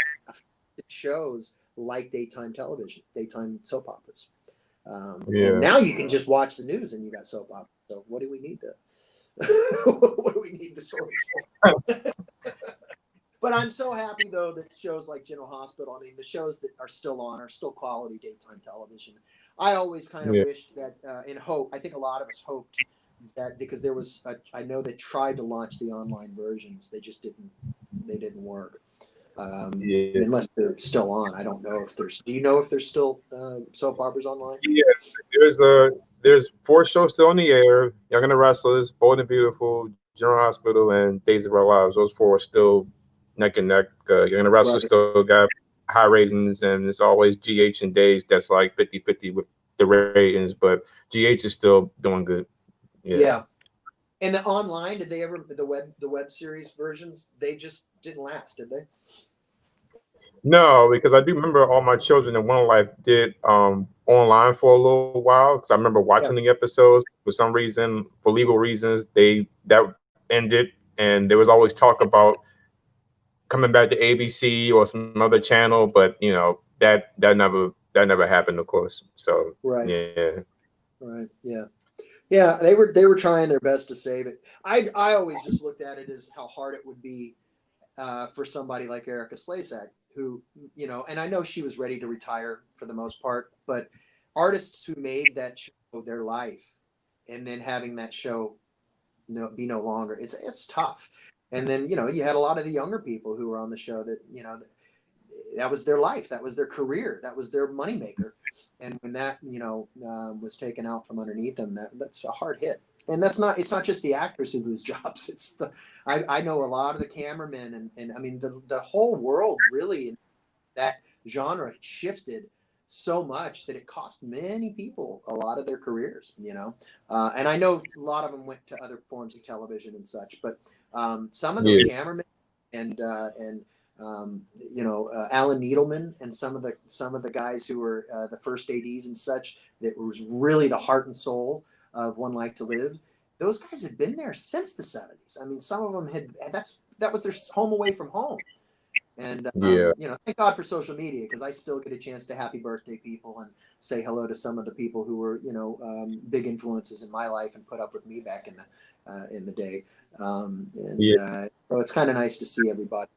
shows like daytime television, daytime soap operas. And now you can just watch the news and you got soap operas. So what do we need what do we need the stories for? But I'm so happy though that shows like General Hospital, I mean, the shows that are still on are still quality daytime television. I always kind of wished that I think a lot of us hoped that because there was I know they tried to launch the online versions, they just didn't work. Unless they're still on. I don't know if do you know if there's still soap operas online? There's 4 shows still on the air: Young and the Restless, Bold and Beautiful, General Hospital, and Days of Our Lives. Those 4 are still neck and neck. Young and the Restless still got high ratings, and it's always GH and Days that's like 50-50 with the ratings, but GH is still doing good. Yeah. And the online, did they ever the web series versions? They just didn't last, did they? No, because I do remember all my children in One Life did online for a little while, because I remember watching the episodes. For some reason, for legal reasons, that ended, and there was always talk about coming back to ABC or some other channel, but that never happened, of course. So yeah, they were trying their best to save it. I always just looked at it as how hard it would be for somebody like Erica Slezak, who, and I know she was ready to retire for the most part, but artists who made that show their life and then having that show be no longer, it's tough. And then, you had a lot of the younger people who were on the show that, that was their life, that was their career, that was their moneymaker. And when that, was taken out from underneath them, that's a hard hit. And it's not just the actors who lose jobs. It's I know a lot of the cameramen and I mean, the whole world really in that genre shifted so much that it cost many people a lot of their careers, and I know a lot of them went to other forms of television and such, but some of those cameramen and Alan Needleman and some of the guys who were the first ADs and such, that was really the heart and soul of One Life to Live. Those guys had been there since the 70s. I mean, some of them that was their home away from home. And thank God for social media, because I still get a chance to happy birthday people and say hello to some of the people who were big influences in my life and put up with me back in the day. So it's kind of nice to see everybody.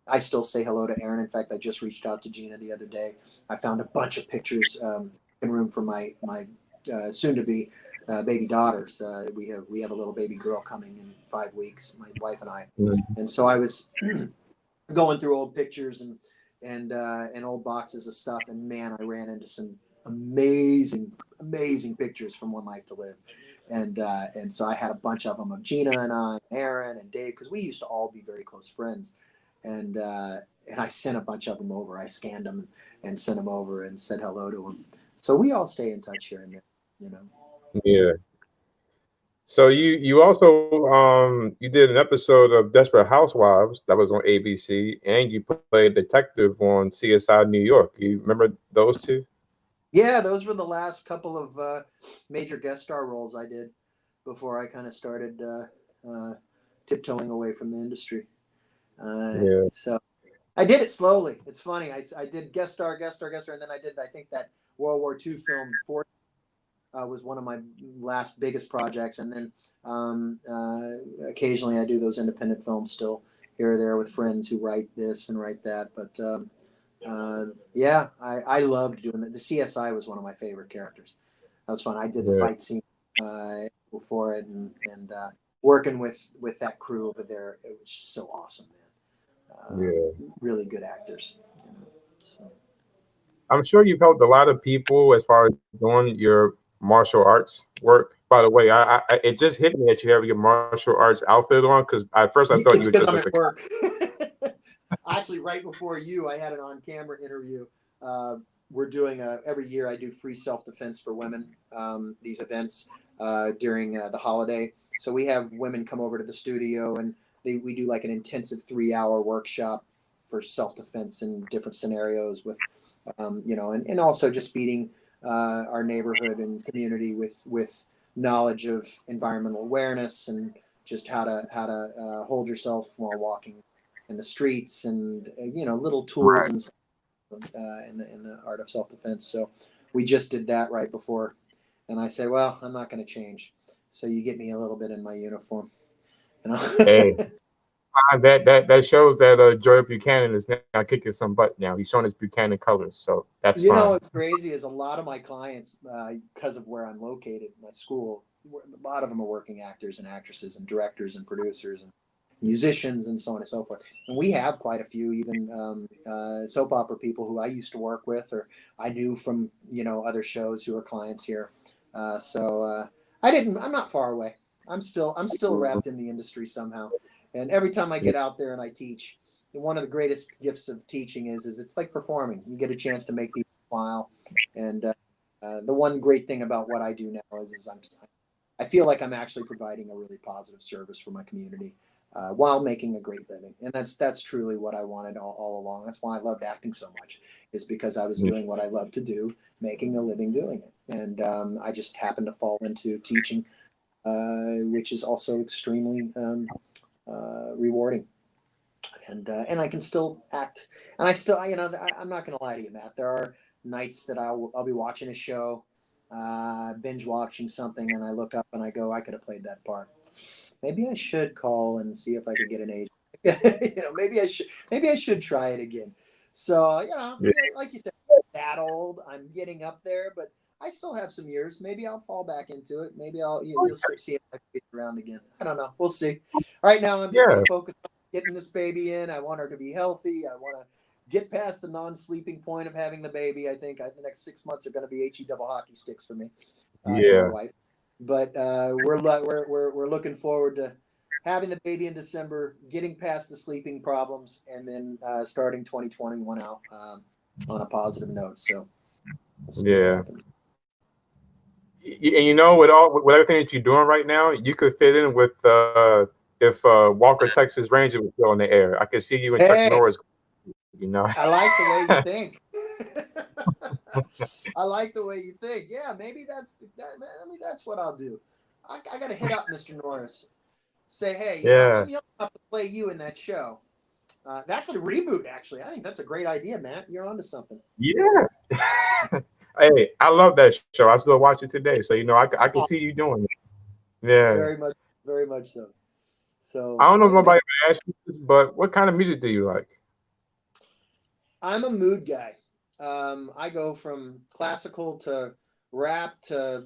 I still say hello to Aaron. In fact, I just reached out to Gina the other day. I found a bunch of pictures in room for my soon-to-be baby daughters. We have a little baby girl coming in 5 weeks, my wife and I. And so I was going through old pictures and old boxes of stuff, and man, I ran into some amazing pictures from One Life to Live. And so I had a bunch of them of Gina and I, and Aaron and Dave, because we used to all be very close friends. And I sent a bunch of them over. I scanned them and sent them over and said hello to them. So we all stay in touch here and there, Yeah. So you also you did an episode of Desperate Housewives that was on ABC, and you played detective on CSI New York. You remember those 2? Yeah, those were the last couple of major guest star roles I did before I kind of started tiptoeing away from the industry. So I did it slowly. It's funny. I did guest star, and then I think that World War II film was one of my last biggest projects, and then occasionally I do those independent films still here or there with friends who write this and write that. But I loved doing that. The CSI was one of my favorite characters. That was fun. I did the fight scene before it, and working with that crew over there, it was so awesome, man. Really good actors. So. I'm sure you've helped a lot of people as far as doing your martial arts work. By the way, it just hit me that you have your martial arts outfit on, because at first I thought you were just I'm at work. Actually, right before you, I had an on-camera interview. We're doing every year I do free self-defense for women, these events during the holiday. So we have women come over to the studio and we do like an intensive 3-hour workshop for self-defense in different scenarios with, and also just feeding our neighborhood and community with knowledge of environmental awareness and just how to hold yourself while walking in the streets and, little tools and in the art of self-defense. So we just did that right before, and I said, well, I'm not going to change. So you get me a little bit in my uniform. Hey, that shows that Joy Buchanan is now kicking some butt now. He's showing his Buchanan colors, so that's fine. What's crazy is a lot of my clients, because of where I'm located, my school, a lot of them are working actors and actresses and directors and producers and musicians and so on and so forth. And we have quite a few even soap opera people who I used to work with or I knew from other shows who are clients here. I'm not far away. I'm still wrapped in the industry somehow. And every time I get out there and I teach, one of the greatest gifts of teaching is it's like performing. You get a chance to make people smile. And the one great thing about what I do now is I feel like I'm actually providing a really positive service for my community. While making a great living. And that's truly what I wanted all along. That's why I loved acting so much, is because I was doing what I love to do, making a living doing it. And I just happened to fall into teaching, which is also extremely rewarding. And I can still act. And I'm not going to lie to you, Matt. There are nights that I'll be watching a show, binge watching something, and I look up and I go, I could have played that part. Maybe I should call and see if I could get an agent. Maybe I should try it again. So, like you said, I'm that old. I'm getting up there, but I still have some years. Maybe I'll fall back into it. Maybe you'll start seeing my face around again. I don't know. We'll see. Right now, I'm just going to focus on getting this baby in. I want her to be healthy. I want to get past the non-sleeping point of having the baby. I think the next 6 months are going to be HE double hockey sticks for me and my wife. But we're looking forward to having the baby in December, getting past the sleeping problems, and then starting 2021 out on a positive note. So we'll see what happens. And with everything that you're doing right now, you could fit in with if Walker Texas Ranger was still in the air. I could see you and Chuck Norris. I like the way you think. I like the way you think. Yeah, maybe that's what I'll do. I got to hit up Mr. Norris. Say, hey, I'm young enough to play you in that show. That's a reboot, actually. I think that's a great idea, Matt. You're onto something. Yeah. Hey, I love that show. I still watch it today, so I can see you doing it. Yeah. Very much so. So I don't know if nobody ever asked you this, but what kind of music do you like? I'm a mood guy. I go from classical to rap to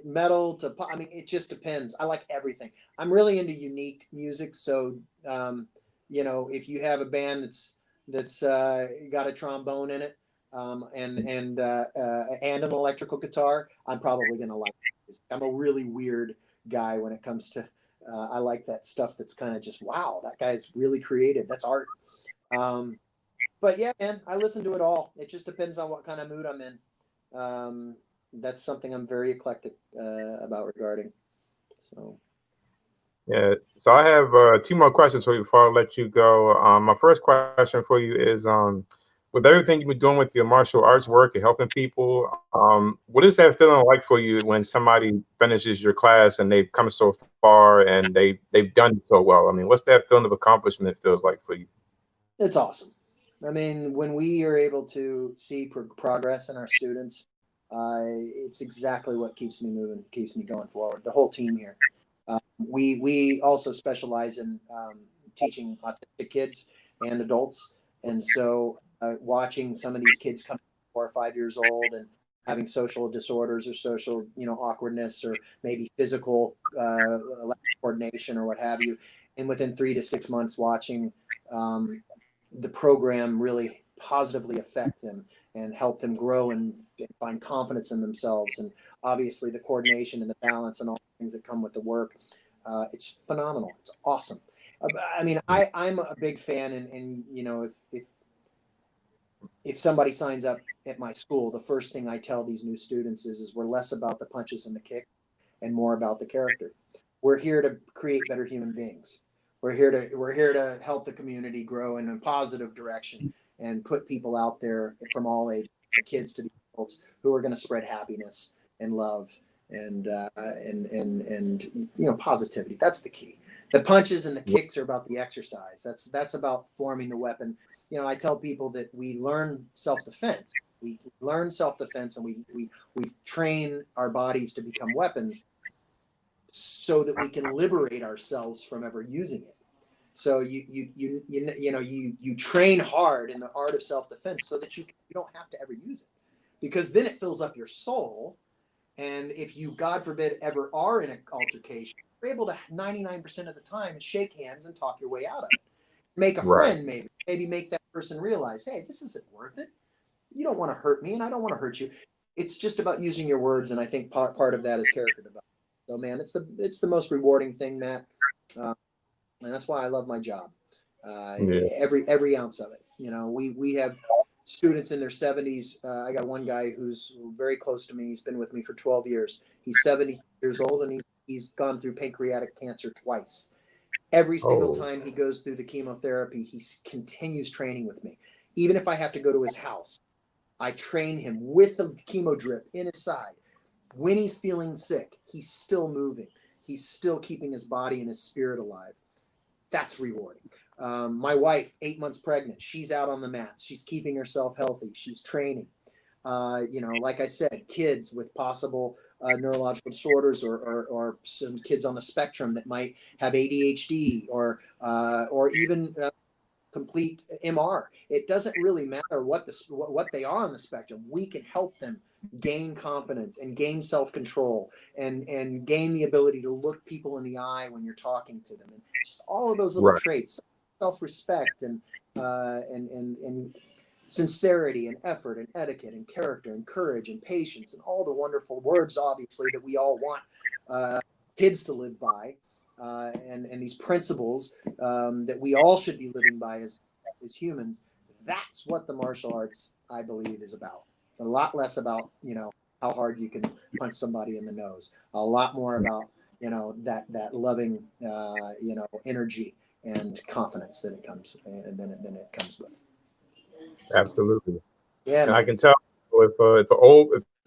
metal to pop. I mean, it just depends. I like everything. I'm really into unique music. So, if you have a band that's got a trombone in it and an electrical guitar, I'm probably gonna like it. I'm a really weird guy when it comes to. I like that stuff that's kind of just wow. That guy's really creative. That's art. But yeah, man, I listen to it all. It just depends on what kind of mood I'm in. That's something I'm very eclectic about regarding. So. Yeah. So I have 2 more questions for you before I let you go. My first question for you is, with everything you've been doing with your martial arts work and helping people, what is that feeling like for you when somebody finishes your class and they've come so far and they've done so well? I mean, what's that feeling of accomplishment feels like for you? It's awesome. I mean, when we are able to see progress in our students, it's exactly what keeps me moving, keeps me going forward. The whole team here. We also specialize in teaching autistic kids and adults, and so watching some of these kids come 4 or 5 years old and having social disorders or social awkwardness or maybe physical lack of coordination or what have you, and within 3 to 6 months watching the program really positively affect them and help them grow and find confidence in themselves, and obviously the coordination and the balance and all the things that come with the work. It's phenomenal. It's awesome. I mean, I'm a big fan, and you know, if somebody signs up at my school, the first thing I tell these new students is we're less about the punches and the kick and more about the character. We're here to create better human beings. We're here to help the community grow in a positive direction and put people out there from all ages, the kids to the adults, who are going to spread happiness and love and you know, positivity. That's the key. The punches and the kicks are about the exercise. That's about forming the weapon. You know, I tell people that we learn self-defense. We learn self-defense, and we train our bodies to become weapons so that we can liberate ourselves from ever using it. So you train hard in the art of self-defense so that you don't have to ever use it, because then it fills up your soul. And if you, God forbid, ever are in an altercation, you're able to 99% of the time shake hands and talk your way out of it. Make a friend, maybe make that person realize, hey, this isn't worth it. You don't want to hurt me, and I don't want to hurt you. It's just about using your words, and I think part of that is character development. So, man, it's the most rewarding thing, Matt, and that's why I love my job. Every ounce of it. You know, we have students in their 70s. I got one guy who's very close to me. He's been with me for 12 years. He's 70 years old, and he's gone through pancreatic cancer twice. Every single time he goes through the chemotherapy, he continues training with me. Even if I have to go to his house, I train him with the chemo drip in his side. When he's feeling sick, he's still moving. He's still keeping his body and his spirit alive. That's rewarding. My wife, 8 months pregnant, she's out on the mats. She's keeping herself healthy. She's training. You know, like I said, kids with possible neurological disorders, or some kids on the spectrum that might have ADHD, or even complete MR. It doesn't really matter what they are on the spectrum. We can help them gain confidence and gain self-control and gain the ability to look people in the eye when you're talking to them, and just all of those little traits, self-respect and sincerity and effort and etiquette and character and courage and patience and all the wonderful words, obviously, that we all want kids to live by, and these principles that we all should be living by as humans. That's what the martial arts, I believe, is about. A lot less about, you know, how hard you can punch somebody in the nose. A lot more about, you know, that loving, you know, energy and confidence that it comes with. Absolutely. Yeah, and I can tell if an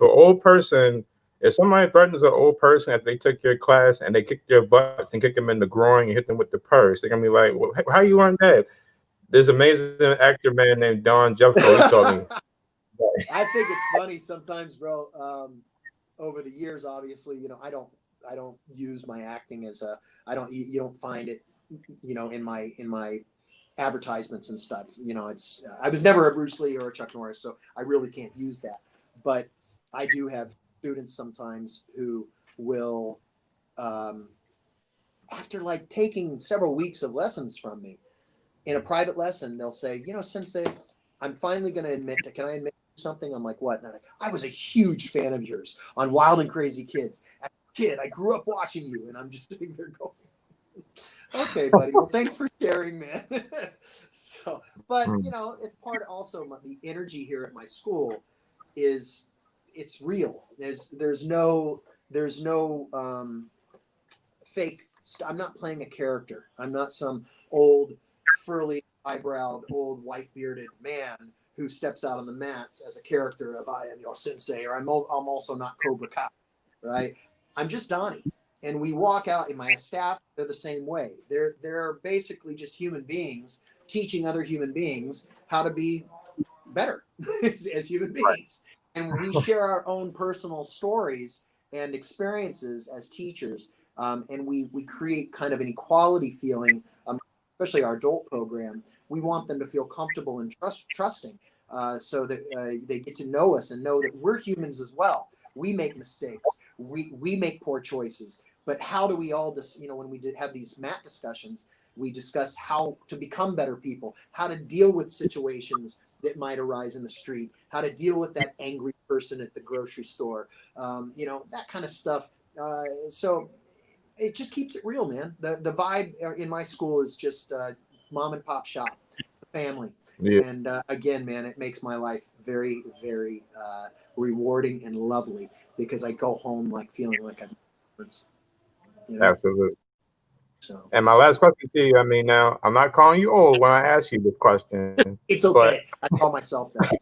old person, if somebody threatens an old person after they took your class and they kick their butts and kick them in the groin and hit them with the purse, they're gonna be like, well, how you learn that? There's an amazing actor man named Donnie Jeffcoat. He taught me. I think it's funny sometimes, bro. Over the years, obviously, you know, I don't use my acting as you don't find it, you know, in my advertisements and stuff. You know, I was never a Bruce Lee or a Chuck Norris, so I really can't use that. But I do have students sometimes who will, after like taking several weeks of lessons from me, in a private lesson, they'll say, you know, Sensei, I'm finally going to admit, can I admit something? I'm like, what? I was a huge fan of yours on Wild and Crazy Kids. As a kid, I grew up watching you, and I'm just sitting there going, okay, buddy. Well, thanks for sharing, man. So, but you know, it's part also the energy here at my school it's real. There's no fake. I'm not playing a character. I'm not some old furry eyebrowed old white bearded man who steps out on the mats as a character of I am your sensei, or I'm also not Cobra Kai, right? I'm just Donnie. And we walk out, and my staff, they're the same way. They're basically just human beings teaching other human beings how to be better as human beings. And we share our own personal stories and experiences as teachers. And we create kind of an equality feeling, especially our adult program. We want them to feel comfortable and trusting, so that they get to know us and know that we're humans as well. We make mistakes. We make poor choices. But how do we all just, you know, when we have these mat discussions, we discuss how to become better people, how to deal with situations that might arise in the street, how to deal with that angry person at the grocery store, you know, that kind of stuff. So it just keeps it real, man. The vibe in my school is just mom and pop shop, it's a family. Yeah. And again, man, it makes my life very, very rewarding and lovely because I go home like feeling like I'm, you know. Absolutely. So And my last question to you, I mean, now I'm not calling you old when I ask you this question, it's but okay. I call myself that.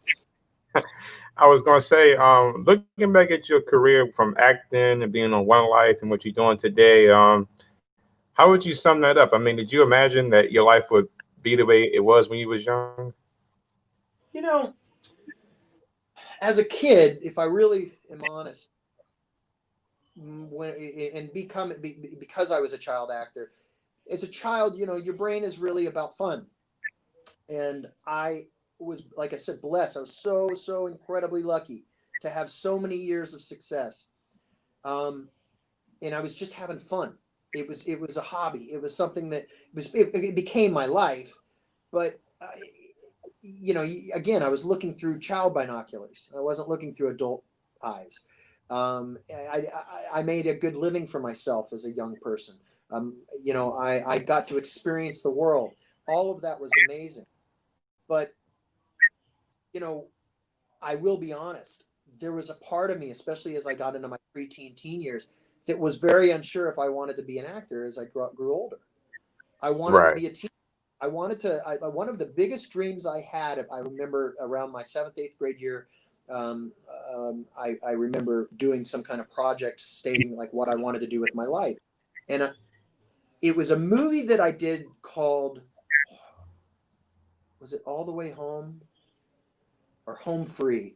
I was going to say, looking back at your career from acting and being on One Life and what you're doing today, how would you sum that up? I mean, did you imagine that your life would be the way it was when you was young? You know, as a kid, if I really am honest, when and because I was a child actor, as a child, you know, your brain is really about fun. And I was, like I said, blessed. I was so incredibly lucky to have so many years of success. Um, and I was just having fun. It was a hobby. It was something that it became my life. But you know, again, I was looking through child binoculars. I wasn't looking through adult eyes. I made a good living for myself as a young person. You know, I got to experience the world. All of that was amazing. But you know, I will be honest. There was a part of me, especially as I got into my preteen teen years, that was very unsure if I wanted to be an actor as I grew older. I wanted to Right. be a teacher. I wanted to. One of the biggest dreams I had, I remember around my seventh, eighth grade year, I remember doing some kind of project stating like what I wanted to do with my life. And it was a movie that I did called, was it All the Way Home or Home Free?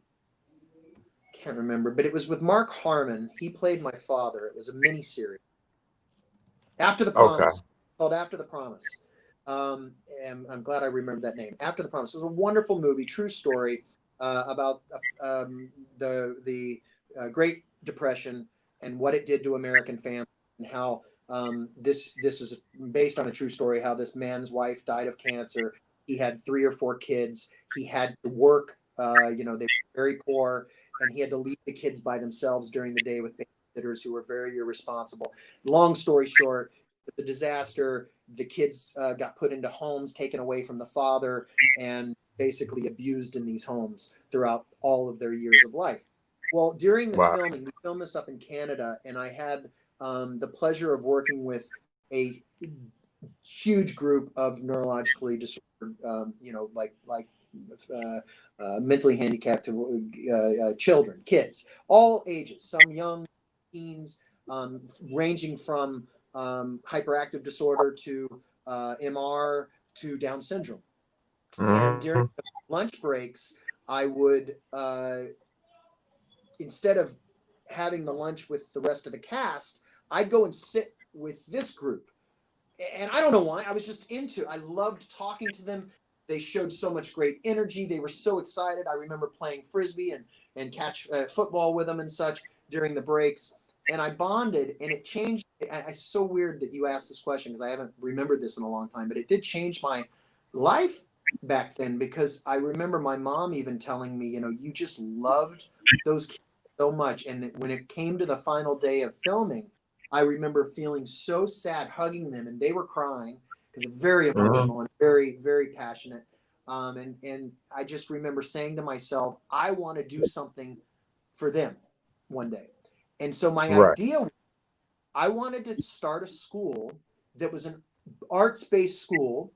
Can't remember, but it was with Mark Harmon. He played my father. It was a mini series. After the Okay. Promise, called After the Promise. And I'm glad I remembered that name. After the Promise. It was a wonderful movie, true story about the Great Depression and what it did to American families, and how this is based on a true story. How this man's wife died of cancer. He had 3 or 4 kids. He had to work. You know, they were very poor, and he had to leave the kids by themselves during the day with babysitters who were very irresponsible. Long story short, the disaster, the kids got put into homes, taken away from the father, and basically abused in these homes throughout all of their years of life. Well, during this Wow. filming, we filmed this up in Canada, and I had the pleasure of working with a huge group of neurologically disordered, you know, mentally handicapped children, kids, all ages, some young, teens, ranging from hyperactive disorder to MR to Down syndrome. And during Hmm. lunch breaks, I would, instead of having the lunch with the rest of the cast, I'd go and sit with this group. And I don't know why. I was just into it. I loved talking to them. They showed so much great energy. They were so excited. I remember playing frisbee and catch football with them and such during the breaks. And I bonded, and it changed. It's so weird that you asked this question because I haven't remembered this in a long time, but it did change my life back then because I remember my mom even telling me, you know, you just loved those kids so much. And that when it came to the final day of filming, I remember feeling so sad, hugging them, and they were crying because they're very Hmm. emotional and very, very passionate. And I just remember saying to myself, I want to do something for them one day. And so my Right. idea, I wanted to start a school that was an arts-based school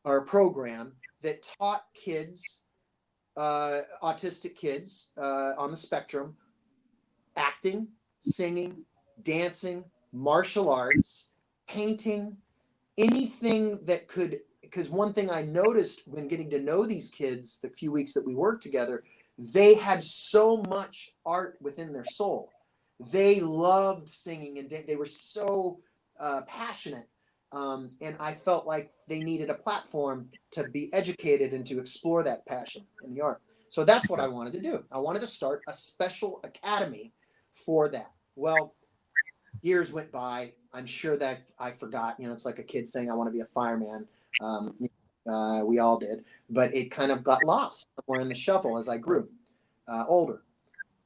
or a program that taught kids, autistic kids on the spectrum, acting, singing, dancing, martial arts, painting, anything that could. Because one thing I noticed when getting to know these kids, the few weeks that we worked together, they had so much art within their soul. They loved singing and they were so passionate. And I felt like they needed a platform to be educated and to explore that passion in the art. So that's what I wanted to do. I wanted to start a special academy for that. Well, years went by. I'm sure that I forgot. You know, it's like a kid saying, I want to be a fireman. Um, we all did. But it kind of got lost somewhere in the shuffle as I grew older.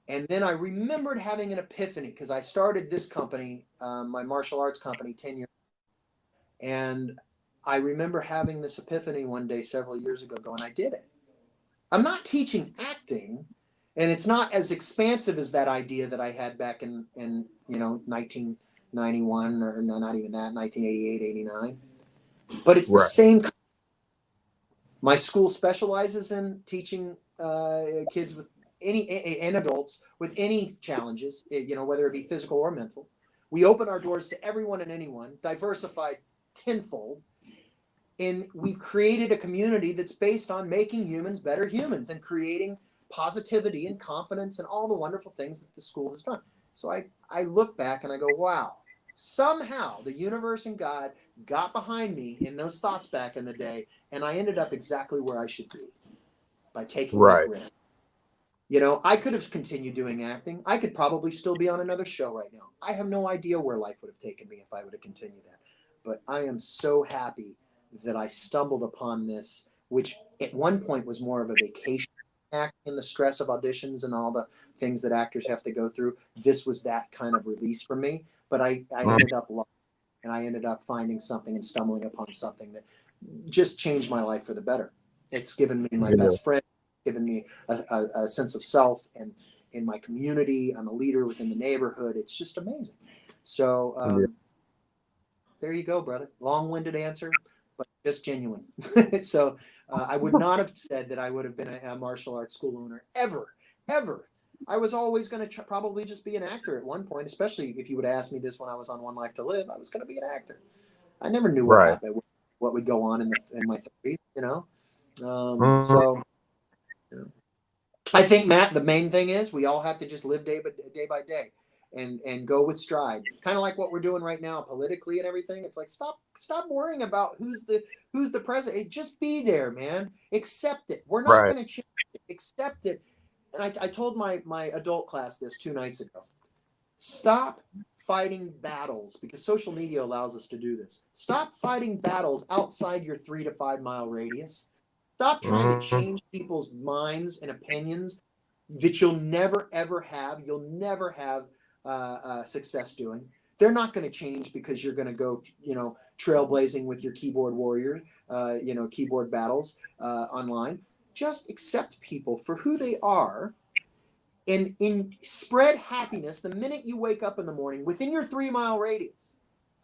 And then I remembered having an epiphany because I started this company, my martial arts company, 10 years ago. And I remember having this epiphany one day several years ago going, I did it. I'm not teaching acting, and it's not as expansive as that idea that I had back in 1991, or no, not even that, 1988, 89. But it's the same. My school specializes in teaching kids with and adults with any challenges, whether it be physical or mental. We open our doors to everyone and anyone, diversified tenfold. And we've created a community that's based on making humans better humans and creating positivity and confidence and all the wonderful things that the school has done. So I look back and I go, wow, somehow the universe and God got behind me in those thoughts back in the day, and I ended up exactly where I should be by taking that risk. I could have continued doing acting. I could probably still be on another show right now. I have no idea where life would have taken me if I would have continued that. But I am so happy that I stumbled upon this, which at one point was more of a vacation acting and the stress of auditions and all the things that actors have to go through. This was that kind of release for me. But I ended up loving it, and I ended up finding something and stumbling upon something that just changed my life for the better. It's given me my best friend, given me a sense of self, and in my community, I'm a leader within the neighborhood. It's just amazing. So there you go, brother. Long-winded answer, but just genuine. So I would not have said that I would have been a martial arts school owner ever. I was always going to probably just be an actor at one point, especially if you would have asked me this when I was on One Life to Live. I was going to be an actor. I never knew what happened, what would go on in my 30s, So I think, Matt, the main thing is we all have to just live day by day and go with stride. Kind of like what we're doing right now politically and everything. It's like stop worrying about who's the president. Just be there, man. Accept it. We're not going to change it. Accept it. And I told my adult class this 2 nights ago. Stop fighting battles, because social media allows us to do this. Stop fighting battles outside your 3 to 5 mile radius. Stop trying to change people's minds and opinions that you'll never, ever have. You'll never have success doing. They're not going to change because you're going to go, trailblazing with your keyboard warrior, keyboard battles online. Just accept people for who they are, and spread happiness the minute you wake up in the morning within your 3 mile radius.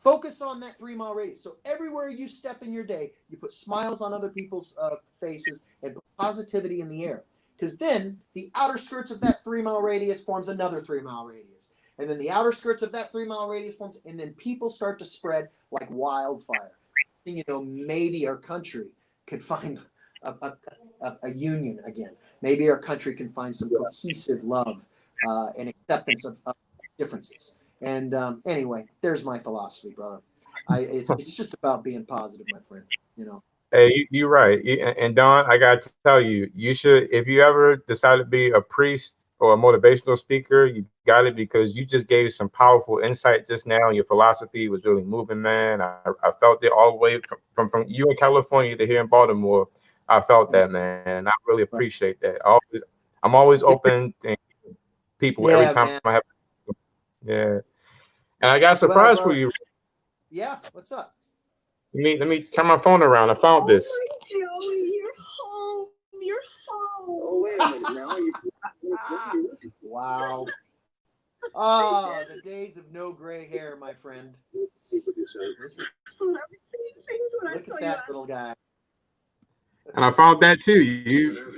Focus on that 3 mile radius. So everywhere you step in your day, you put smiles on other people's faces and put positivity in the air. Because then the outer skirts of that 3 mile radius forms another 3 mile radius. And then the outer skirts of that 3 mile radius forms, and then people start to spread like wildfire. Maybe our country could find a union again. Maybe our country can find some cohesive love and acceptance of differences. And anyway, there's my philosophy, brother. It's just about being positive, my friend. Hey, you're right. And Don, I got to tell you, you should, if you ever decide to be a priest or a motivational speaker, you got it, because you just gave some powerful insight just now. Your philosophy was really moving, man. I felt it all the way from you in California to here in Baltimore. I felt that, man. I really appreciate that. I'm always open to people every time I have. Yeah. And I got a surprise for you. Yeah, what's up? Let me turn my phone around. I found this. You're home. You're home. Oh, wait a minute now. Wow. Oh, the days of no gray hair, my friend. Look at that little guy. And I found that too. You.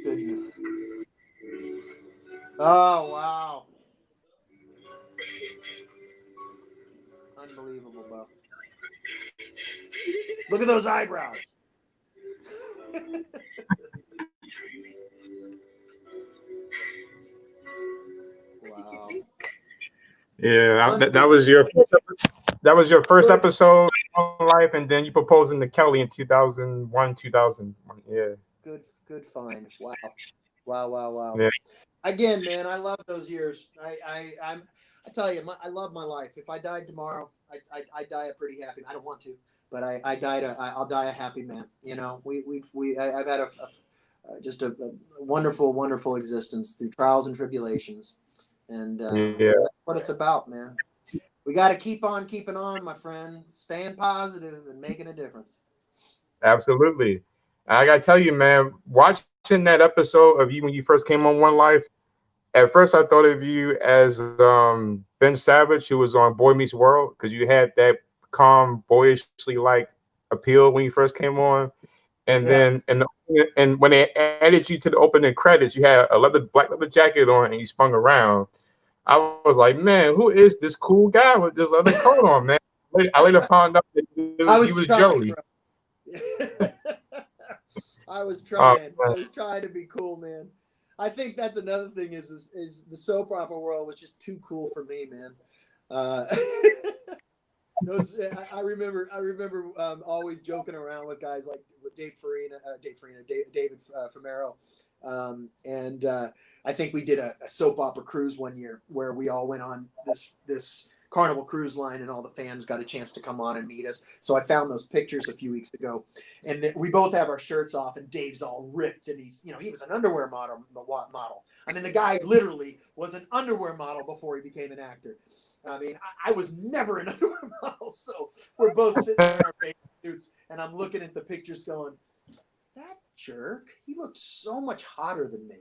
Goodness. Oh, wow. Unbelievable, bro. Look at those eyebrows. Wow. Yeah, that was your first episode on Life, and then you proposing to Kelly in 2001, 2001. Yeah. Good find. Wow. Yeah. Again, man, I love those years. I tell you, I love my life. If I died tomorrow, I die a pretty happy. I don't want to, but I'll die a happy man. You know, I've had just a wonderful, wonderful existence through trials and tribulations, and that's what it's about, man. We got to keep on keeping on, my friend, staying positive and making a difference. Absolutely. I gotta tell you, man, watching that episode of you when you first came on One Life, at first I thought of you as Ben Savage, who was on Boy Meets World, because you had that calm, boyishly like appeal when you first came on. And then and when they added you to the opening credits, you had a black leather jacket on and you spun around. I was like, man, who is this cool guy with this other coat on, man? I later found out that he was Joey. I was trying to be cool, man. I think that's another thing is the soap opera world was just too cool for me, man. I remember always joking around with guys like David Famero. And I think we did a soap opera cruise one year where we all went on this Carnival Cruise Line, and all the fans got a chance to come on and meet us. So I found those pictures a few weeks ago, and we both have our shirts off, and Dave's all ripped, and he was an underwear model. I mean, the guy literally was an underwear model before he became an actor. I mean, I was never an underwear model, so we're both sitting in our bathing suits, and I'm looking at the pictures going, that jerk, he looked so much hotter than me.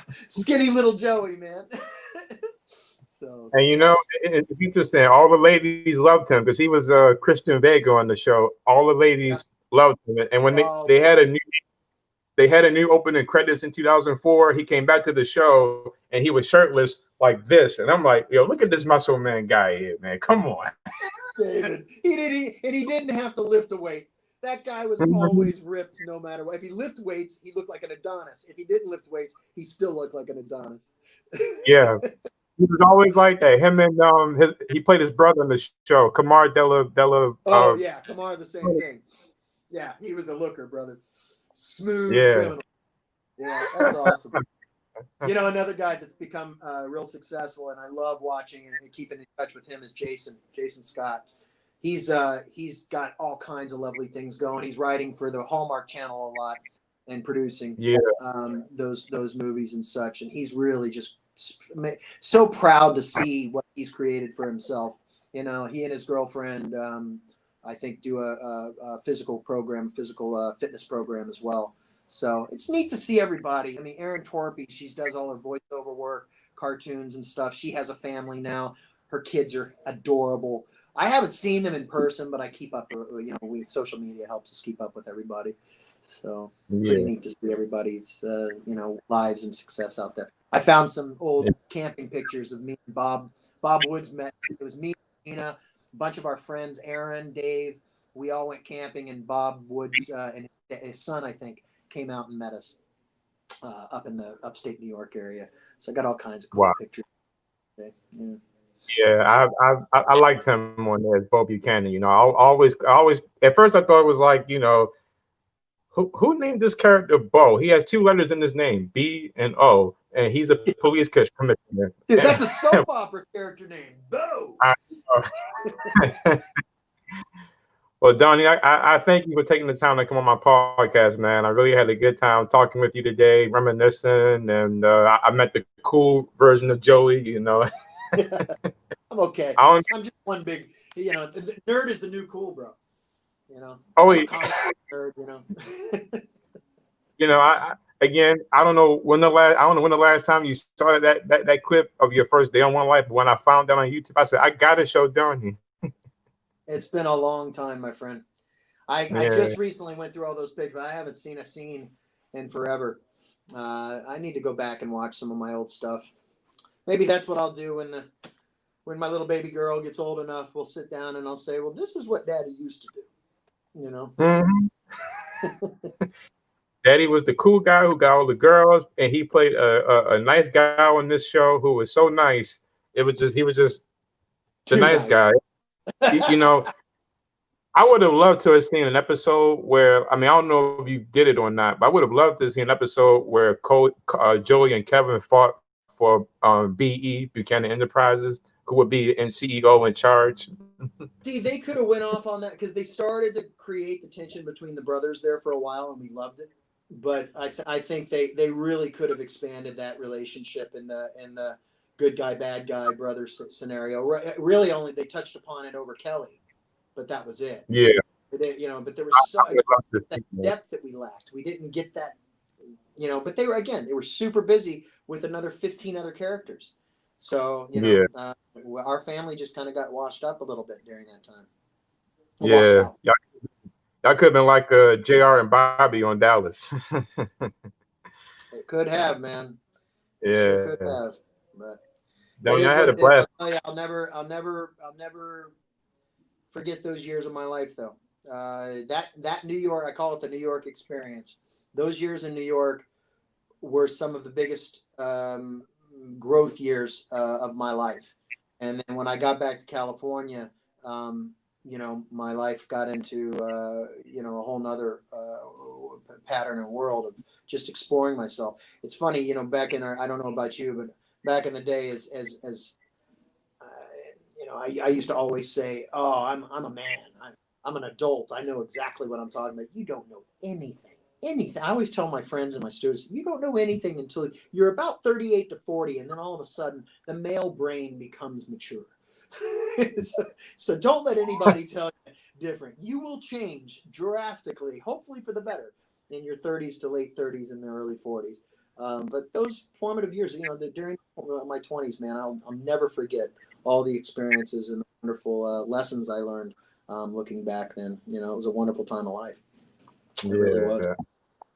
Skinny little Joey, man. So, and it's interesting. All the ladies loved him because he was Christian Vega on the show. All the ladies loved him, and when they had a new opening credits in 2004, he came back to the show and he was shirtless like this, and I'm like, yo, look at this muscle man guy here, man. Come on, David. He didn't have to lift a weight. That guy was always ripped no matter what. If he lifted weights, he looked like an Adonis. If he didn't lift weights, he still looked like an Adonis. Yeah. He was always like that. Him and he played his brother in the show, Kamar Della. Kamar, the same thing. Yeah, he was a looker, brother. Smooth criminal. Yeah, that's awesome. Another guy that's become real successful, and I love watching and keeping in touch with him is Jason Scott. He's got all kinds of lovely things going. He's writing for the Hallmark Channel a lot and producing those movies and such. And he's really just so proud to see what he's created for himself. He and his girlfriend, I think, do a physical fitness program as well. So it's neat to see everybody. I mean, Erin Torpy, she does all her voiceover work, cartoons and stuff. She has a family now. Her kids are adorable. I haven't seen them in person, but I keep up. Social media helps us keep up with everybody. So pretty neat to see everybody's lives and success out there. I found some old camping pictures of me and Bob. Bob Woods met. It was me, Gina, a bunch of our friends, Aaron, Dave. We all went camping, and Bob Woods and his son, I think, came out and met us up in the upstate New York area. So I got all kinds of cool pictures. Yeah, I liked him on there as Bo Buchanan. I always at first I thought it was like, who named this character Bo? He has two letters in his name, B and O, and he's a police commissioner. Dude, that's a soap opera character name, Bo. Well, Donnie, I thank you for taking the time to come on my podcast, man. I really had a good time talking with you today, reminiscing, and I met the cool version of Joey, I'm okay. I'm just one big, the nerd is the new cool, bro. Oh, I'm a comic nerd, I don't know when the last time you saw that clip of your first day on One Life. But when I found that on YouTube, I said I gotta show Donnie. It's been a long time, my friend. I just recently went through all those pictures. I haven't seen a scene in forever. I need to go back and watch some of my old stuff. Maybe that's what I'll do when my little baby girl gets old enough. We'll sit down and I'll say, well, this is what Daddy used to do. Mm-hmm. Daddy was the cool guy who got all the girls, and he played a nice guy on this show who was so nice. He was just the nice guy. I would have loved to have seen an episode where, I mean, I don't know if you did it or not, but I would have loved to see an episode where Joey and Kevin fought for BE, Buchanan Enterprises, who would be in CEO in charge. See, they could have went off on that because they started to create the tension between the brothers there for a while, and we loved it. But I think they really could have expanded that relationship in the good guy bad guy brother scenario. Really, only they touched upon it over Kelly, but that was it. Yeah. But there was that depth that we lacked. We didn't get that, but they were super busy with another 15 other characters. So, our family just kind of got washed up a little bit during that time. Yeah. That could have been like JR and Bobby on Dallas. It could have, man. It yeah. Sure could have. But I had a blast. I'll never forget those years of my life, though. That New York, I call it the New York experience. Those years in New York were some of the biggest growth years of my life. And then when I got back to California, my life got into a whole nother pattern and world of just exploring myself. It's funny, back in I don't know about you, but back in the day, I used to always say, "Oh, I'm a man. I'm an adult. I know exactly what I'm talking about." You don't know anything. I always tell my friends and my students, you don't know anything until you're about 38 to 40, and then all of a sudden the male brain becomes mature. so don't let anybody tell you different. You will change drastically, hopefully for the better, in your 30s to late 30s and the early 40s. But those formative years, during my 20s, man, I'll never forget all the experiences and the wonderful lessons I learned looking back then. It was a wonderful time of life. It really was.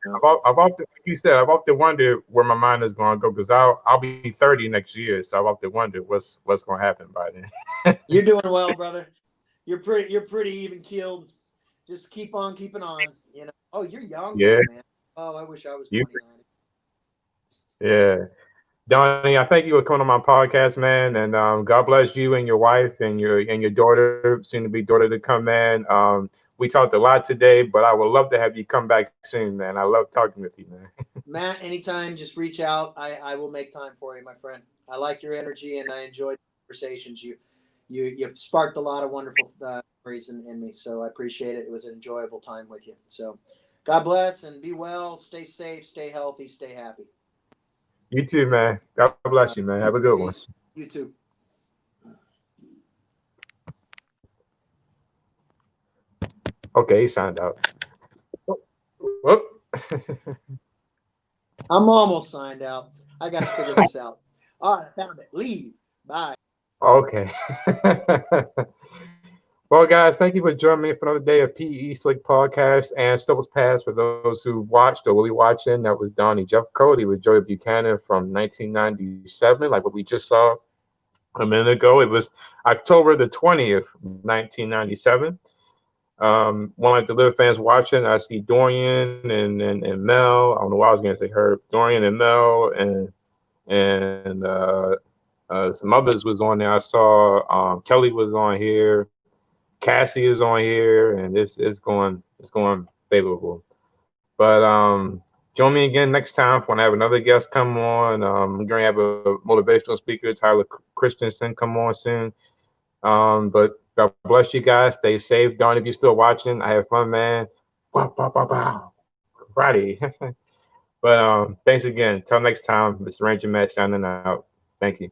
I've often, like you said, I've often wondered where my mind is going to go because I'll be 30 next year, so I've often wondered what's going to happen by then. You're doing well, brother. You're pretty even keeled. Just keep on keeping on. Oh, you're young, now, man. Oh, I wish I was 29. Yeah. Donnie, I thank you for coming on my podcast, man, and God bless you and your wife and your daughter, soon to be daughter, to come in. We talked a lot today, but I would love to have you come back soon, man. I love talking with you, man. Matt, anytime, just reach out. I will make time for you, my friend. I like your energy and I enjoy the conversations. You sparked a lot of wonderful memories in me, so I appreciate it. It was an enjoyable time with you. So God bless and be well. Stay safe, stay healthy, stay happy. You too, man. God bless you, man. Have a good one. You too. Okay, he signed out. Whoop. I'm almost signed out. I got to figure this out. All right, I found it. Leave. Bye. Okay. Well, guys, thank you for joining me for another day of PE Slick Podcast and Still Past. For those who watched or will be watching, that was Donnie Jeffcoat. He was Joey Buchanan from 1997, like what we just saw a minute ago. It was October the 20th, 1997. One like the live fans watching, I see Dorian and Mel. I don't know why I was going to say her. Dorian and Mel and some others was on there. I saw Kelly was on here. Cassie is on here, and it's going favorable. But join me again next time when I have another guest come on. I'm going to have a motivational speaker, Tyler Christensen, come on soon. But God bless you guys. Stay safe. Don, if you're still watching, I have fun, man. Wow. Friday. But thanks again. Till next time, Mr. Ranger Matt signing out. Thank you.